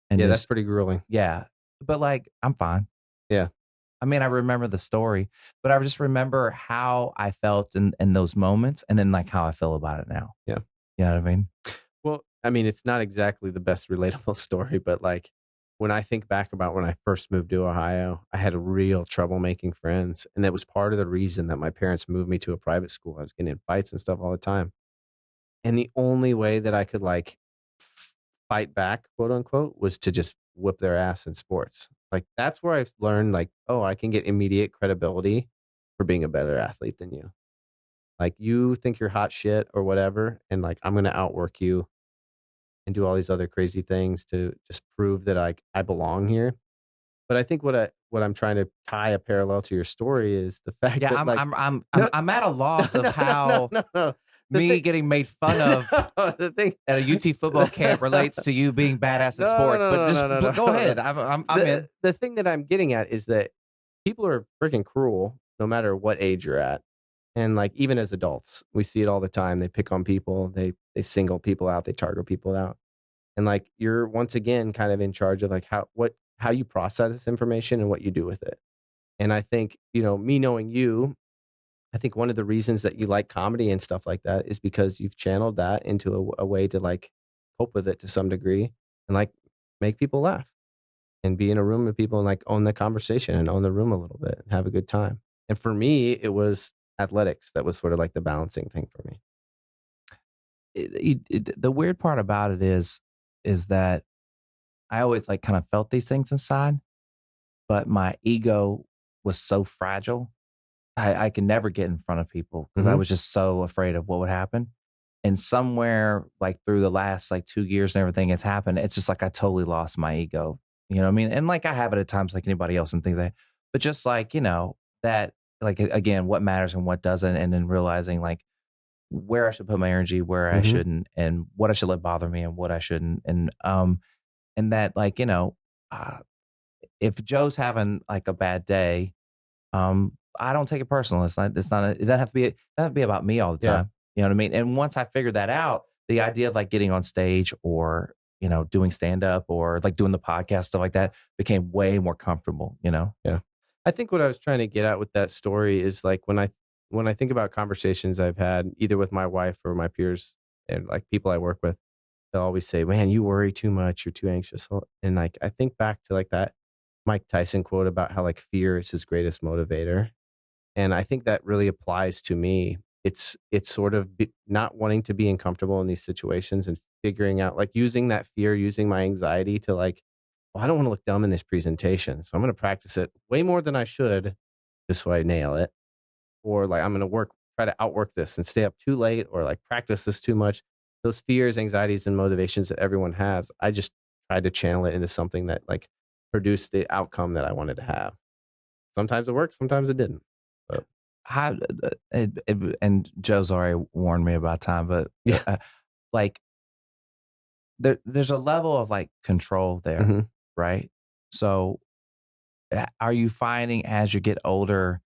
And yeah, that's pretty grueling. Yeah, but like I'm fine. Yeah. I mean, I remember the story, but I just remember how I felt in those moments, and then like how I feel about it now. Yeah. You know what I mean? Well, I mean, it's not exactly the best relatable story, but like when I think back about when I first moved to Ohio, I had a real trouble making friends. And that was part of the reason that my parents moved me to a private school. I was getting in fights and stuff all the time. And the only way that I could like fight back, quote unquote, was to just whip their ass in sports. Like that's where I've learned like, oh, I can get immediate credibility for being a better athlete than you. Like you think you're hot shit or whatever, and like I'm gonna outwork you and do all these other crazy things to just prove that I belong here. But I think what I'm trying to tie a parallel to your story is the fact Yeah, that I'm at a loss of how no. me getting made fun of the thing at a UT football camp relates to you being badass at sports. But just go ahead. I'm in. The thing that I'm getting at is that people are freaking cruel no matter what age you're at. And like even as adults, we see it all the time. They pick on people, they single people out, they target people out. And like you're once again kind of in charge of like how you process this information and what you do with it. And I think, me knowing you, I think one of the reasons that you like comedy and stuff like that is because you've channeled that into a way to like cope with it to some degree and like make people laugh and be in a room with people and like own the conversation and own the room a little bit and have a good time. And for me, it was athletics that was sort of like the balancing thing for me. The weird part about it is that I always like kind of felt these things inside, but my ego was so fragile. I could never get in front of people because I was just so afraid of what would happen. And somewhere like through the last like 2 years and everything that's happened, it's just like I totally lost my ego. You know what I mean? And like I have it at times like anybody else and things like that. But just like, that like again, what matters and what doesn't, and then realizing like where I should put my energy, where I shouldn't, and what I should let bother me and what I shouldn't. And that like, if Joe's having like a bad day, I don't take it personal. It doesn't have to be about me all the time. You know what I mean? And once I figured that out, the idea of like getting on stage or, doing stand up or like doing the podcast, stuff like that became way more comfortable, Yeah. I think what I was trying to get at with that story is like when I think about conversations I've had either with my wife or my peers and like people I work with, they'll always say, "Man, you worry too much. You're too anxious." And like I think back to like that Mike Tyson quote about how like fear is his greatest motivator. And I think that really applies to me. It's sort of not wanting to be uncomfortable in these situations and figuring out like using that fear, using my anxiety to like, well, I don't want to look dumb in this presentation, so I'm going to practice it way more than I should, just so I nail it. Or like I'm going to try to outwork this and stay up too late, or like practice this too much. Those fears, anxieties, and motivations that everyone has, I just tried to channel it into something that like produced the outcome that I wanted to have. Sometimes it worked, sometimes it didn't. But How and Joe's already warned me about time, but like there's a level of like control there, Mhm. right? So are you finding as you get older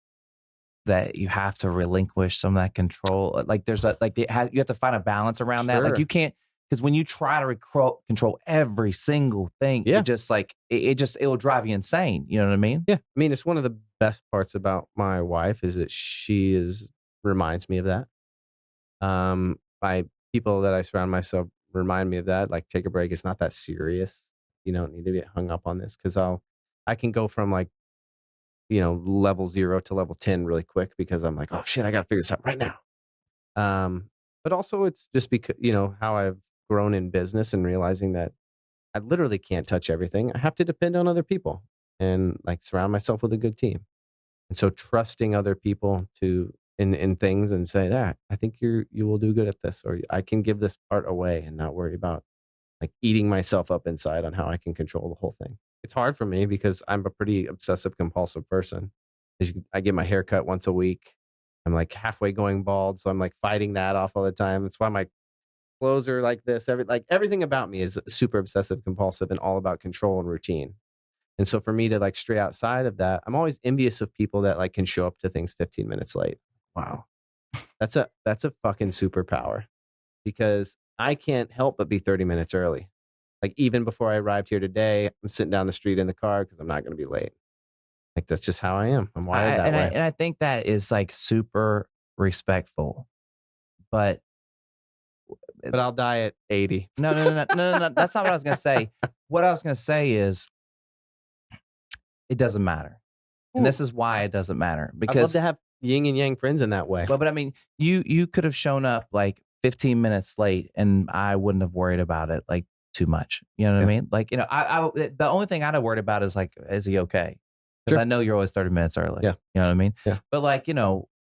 that you have to relinquish some of that control? Like there's you have to find a balance around that. Like Sure. you can't, because when you try to control every single thing, Yeah. it just like it will drive you insane. You know what I mean? Yeah. I mean, it's one of the best parts about my wife is that reminds me of that. My people that I surround myself remind me of that. Like, take a break. It's not that serious. You don't need to get hung up on this because I can go from like, level 0 to level 10 really quick because I'm like, oh shit, I got to figure this out right now. But also it's just because, how I've grown in business and realizing that I literally can't touch everything. I have to depend on other people and like surround myself with a good team. And so trusting other people in things and say that I think you will do good at this, or I can give this part away and not worry about like eating myself up inside on how I can control the whole thing. It's hard for me because I'm a pretty obsessive compulsive person. I get my hair cut once a week. I'm like halfway going bald, so I'm like fighting that off all the time. That's why my clothes are like this. Everything about me is super obsessive compulsive and all about control and routine. And so for me to like stray outside of that, I'm always envious of people that like can show up to things 15 minutes late. Wow. That's a fucking superpower because I can't help but be 30 minutes early. Like even before I arrived here today, I'm sitting down the street in the car because I'm not going to be late. Like that's just how I am. I'm wired that way. And I think that is like super respectful, but I'll die at 80. No. That's not what I was going to say. What I was going to say is it doesn't matter. And this is why it doesn't matter, I'd love because to have yin and yang friends in that way. but I mean, you could have shown up like 15 minutes late and I wouldn't have worried about it like too much. You know what I mean? Like, I the only thing I'd have worried about is like, is he okay? Because Sure. I know you're always 30 minutes early. Yeah. You know what I mean? Yeah. But like,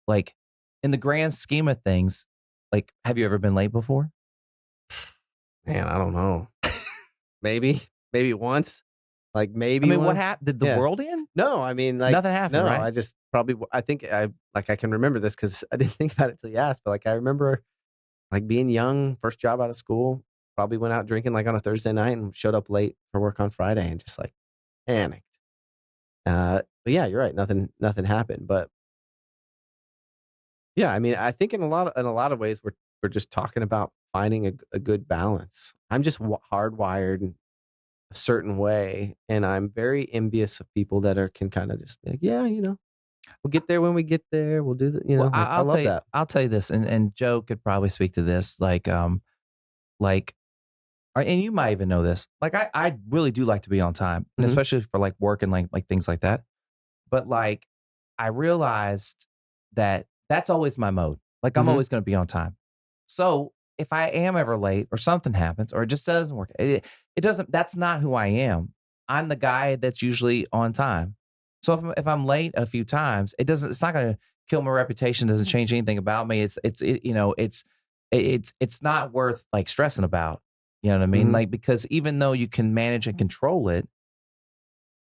like in the grand scheme of things, like, have you ever been late before? Man, I don't know. maybe once. Like maybe. I mean, what once. happened? Did the Yeah. world end? No, I mean, like Nothing happened, no, right? I just I think I can remember this because I didn't think about it till you asked. But like I remember, like being young, first job out of school, probably went out drinking like on a Thursday night and showed up late for work on Friday and just like panicked. But yeah, you're right. Nothing happened. But yeah, I mean, I think in a lot of ways we're just talking about finding a good balance. I'm just hardwired a certain way, and I'm very envious of people that can kind of just be like, yeah, we'll get there when we get there. We'll do the, Well, like, I I'll love tell you, that. I'll tell you this, and Joe could probably speak to this, like, and you might even know this. Like, I really do like to be on time, and Mhm. especially for like work and like things like that. But like, I realized that that's always my mode. Like, I'm Mhm. always going to be on time. So if I am ever late or something happens or it just doesn't work, it doesn't. That's not who I am. I'm the guy that's usually on time. So if I'm late a few times, it doesn't. It's not going to kill my reputation. Doesn't change anything about me. It's not worth like stressing about. You know what I mean? Mhm. Like, because even though you can manage and control it,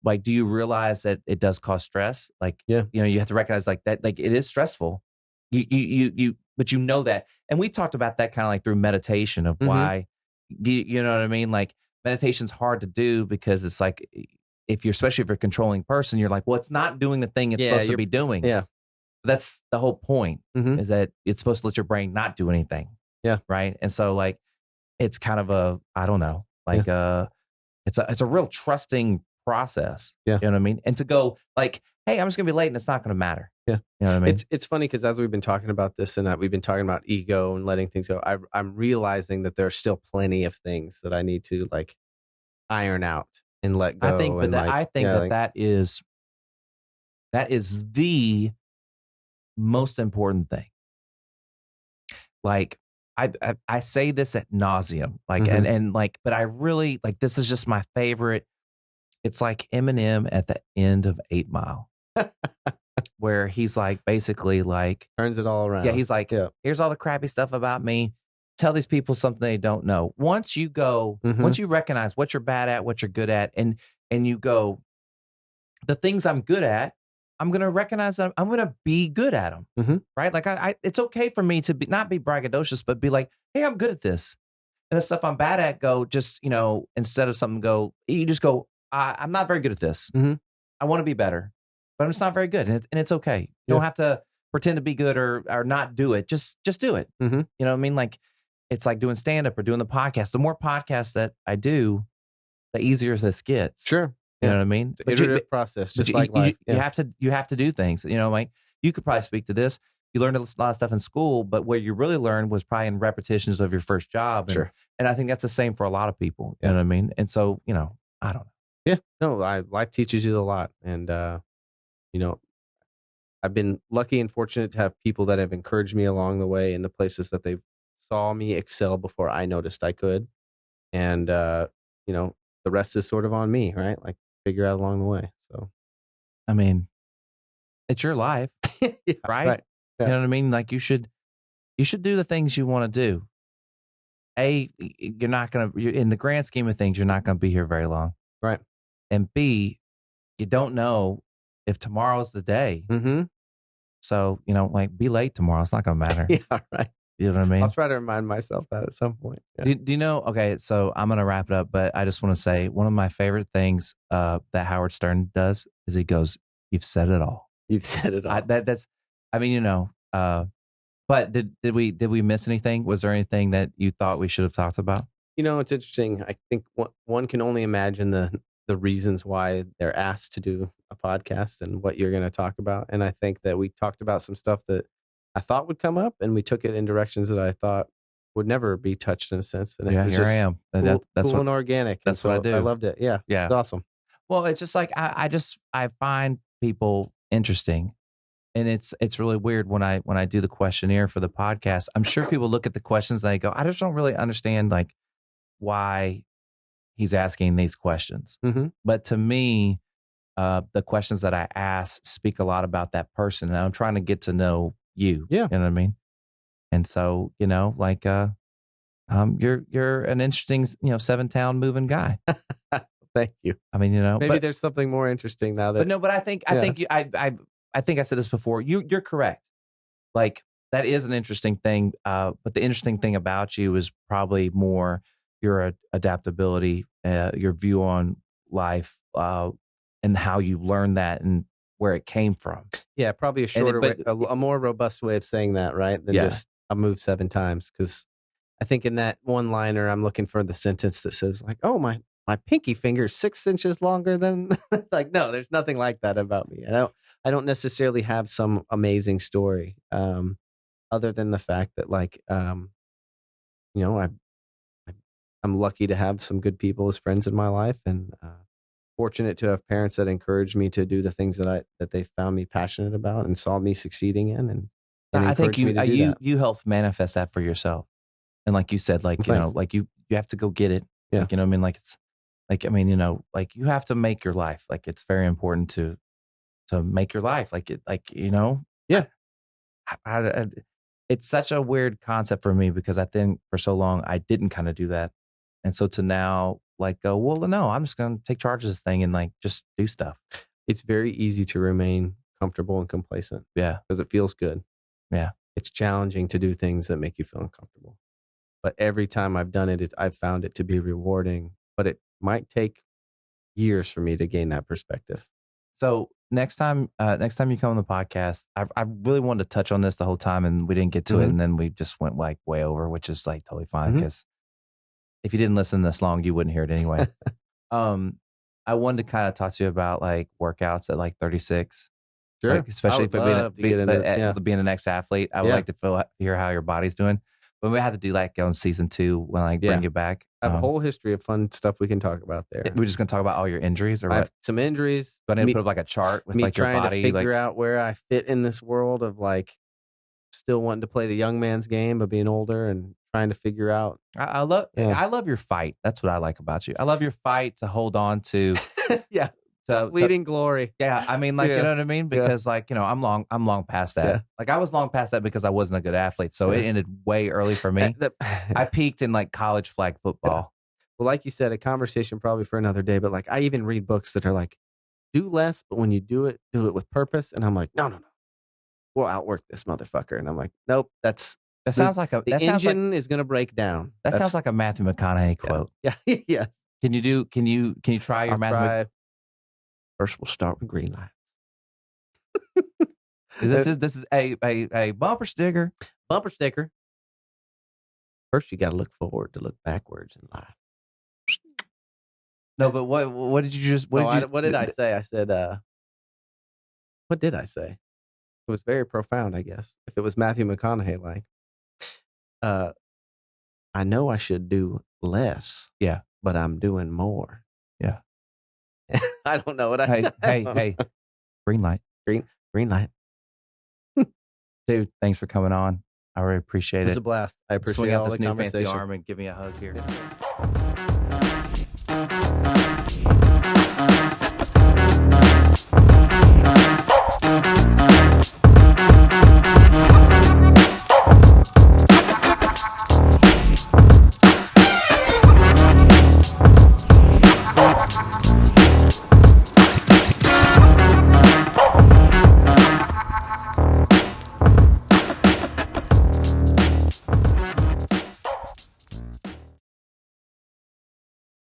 like, do you realize that it does cause stress? Like, Yeah. you have to recognize like that, like it is stressful. But you know that. And we talked about that kind of like through meditation of Mhm. why, you know what I mean? Like meditation's hard to do because it's like, especially if you're a controlling person, you're like, well, it's not doing the thing it's Yeah, supposed to be doing. Yeah. That's the whole point Mhm. is that it's supposed to let your brain not do anything. Yeah. Right. And so like, it's kind of a, I don't know, like it's a real trusting process. Yeah. You know what I mean? And to go like, hey, I'm just gonna be late and it's not gonna matter. Yeah. You know what I mean? It's funny because as we've been talking about this and that we've been talking about ego and letting things go, I'm realizing that there's still plenty of things that I need to like iron out and let go. I think, but and that, like, I think yeah, that like, that is the most important thing. Like I say this at nauseum, like and like, but I really like this is just my favorite. It's like Eminem at the end of 8 Mile, where he's like basically like turns it all around. yeah, he's like, yeah, here's all the crappy stuff about me. Tell these people something they don't know. Once you go, once you recognize what you're bad at, what you're good at, and you go, the things I'm good at, I'm gonna recognize that I'm gonna be good at them. Right? Like I it's okay for me to be not be braggadocious, but be like, hey, I'm good at this. And the stuff I'm bad at, go just, you know, instead of something go, you just go, I'm not very good at this. I want to be better, but I'm just not very good. And it's okay. You don't have to pretend to be good or not do it. Just do it. You know what I mean? Like it's like doing stand-up or doing the podcast. The more podcasts that I do, the easier this gets. sure. You know what I mean? It's an iterative process, just like life. You have to do things. You know, like you could probably speak to this. You learned a lot of stuff in school, but where you really learned was probably in repetitions of your first job. And, and I think that's the same for a lot of people. You know what I mean? And so, you know, I don't know. Yeah, no, life teaches you a lot. And, you know, I've been lucky and fortunate to have people that have encouraged me along the way in the places that they saw me excel before I noticed I could. And, you know, the rest is sort of on me, right? Like figure out along the way. So, I mean, it's your life, right? Yeah. You know what I mean? Like you should do the things you want to do. You're not going to, in the grand scheme of things, you're not going to be here very long. Right. And B, you don't know if tomorrow's the day. So, you know, like be late tomorrow. It's not going to matter. Yeah. Right. You know what I mean? I'll try to remind myself that at some point. Do you know? Okay. So I'm going to wrap it up, but I just want to say one of my favorite things that Howard Stern does is he goes, you've said it all. You've said it all. That's, I mean, you know, but did we miss anything? Was there anything that you thought we should have talked about? You know, it's interesting. I think one can only imagine the reasons why they're asked to do a podcast and what you're going to talk about. And I think that we talked about some stuff that I thought would come up, and we took it in directions that I thought would never be touched in a sense. And yeah, it was here just I am. Cool, that's cool what, and organic. That's and what I do. I loved it. Yeah. Yeah. It's awesome. Well, it's just like I find people interesting. And it's really weird when I do the questionnaire for the podcast. I'm sure people look at the questions and they go, I just don't really understand like why he's asking these questions. But to me, the questions that I ask speak a lot about that person. And I'm trying to get to know you. Yeah. You know what I mean? And so, you know, like you're an interesting, you know, 7-town moving guy. Thank you. I mean, you know, maybe there's something more interesting now that but I think I think I said this before. You're correct. Like that is an interesting thing. But the interesting thing about you is probably more your adaptability, your view on life, and how you learned that and where it came from. Yeah, probably a shorter way, a more robust way of saying that, right? Than just I moved 7 times. Because I think in that one liner, I'm looking for the sentence that says like, "Oh my pinky finger is 6 inches longer than." Like, no, there's nothing like that about me. I don't necessarily have some amazing story, other than the fact that like, you know, I'm lucky to have some good people as friends in my life, and fortunate to have parents that encouraged me to do the things that they found me passionate about and saw me succeeding in. And I think you helped manifest that for yourself. And like you said, like, you know, like you have to go get it. Yeah. Like, you know what I mean? Like it's like, I mean, you know, like you have to make your life. Like it's very important to make your life. Like it, like, you know, it's such a weird concept for me because I think for so long I didn't kind of do that. And so to now like go, well, no, I'm just going to take charge of this thing and like just do stuff. It's very easy to remain comfortable and complacent. Yeah. Because it feels good. Yeah. It's challenging to do things that make you feel uncomfortable. But every time I've done it, I've found it to be rewarding. But it might take years for me to gain that perspective. So next time you come on the podcast, I really wanted to touch on this the whole time and we didn't get to it. And then we just went like way over, which is like totally fine because if you didn't listen this long, you wouldn't hear it anyway. I wanted to kind of talk to you about like workouts at like 36. Sure. Like, especially for being an ex-athlete, I would like to hear how your body's doing. But we have to do like on season 2 when I bring you back. I have a whole history of fun stuff we can talk about there. We're just gonna talk about all your injuries, or I what? have some injuries. But I need to put up like a chart with me like your trying body, to figure out where I fit in this world of like still wanting to play the young man's game of being older and trying to figure out. I love your fight. That's what I like about you. I love your fight to hold on to. Yeah. Fleeting glory. Yeah, I mean, like, you know what I mean? Because like, you know, I'm long past that. Yeah. Like I was long past that because I wasn't a good athlete. So it ended way early for me. I peaked in like college flag football. Well, like you said, a conversation probably for another day, but like I even read books that are like, do less, but when you do it with purpose. And I'm like, no. We'll outwork this motherfucker. And I'm like, nope, that sounds like the engine is gonna break down. That sounds like a Matthew McConaughey quote. Yeah. Yes. Can you try your Matthew? First, we'll start with green light. This is a bumper sticker. Bumper sticker. First, you got to look forward to look backwards in life. No, but what did you just? What did I say? I said, what did I say? It was very profound, I guess. If it was Matthew McConaughey, like, I know I should do less. Yeah, but I'm doing more. Yeah. I don't know what I said. Hey, green light. Green light. Dude, thanks for coming on. I really appreciate it. It was a blast. I appreciate Swing out all this the new conversation. fancy arm and give me a hug here. Yeah.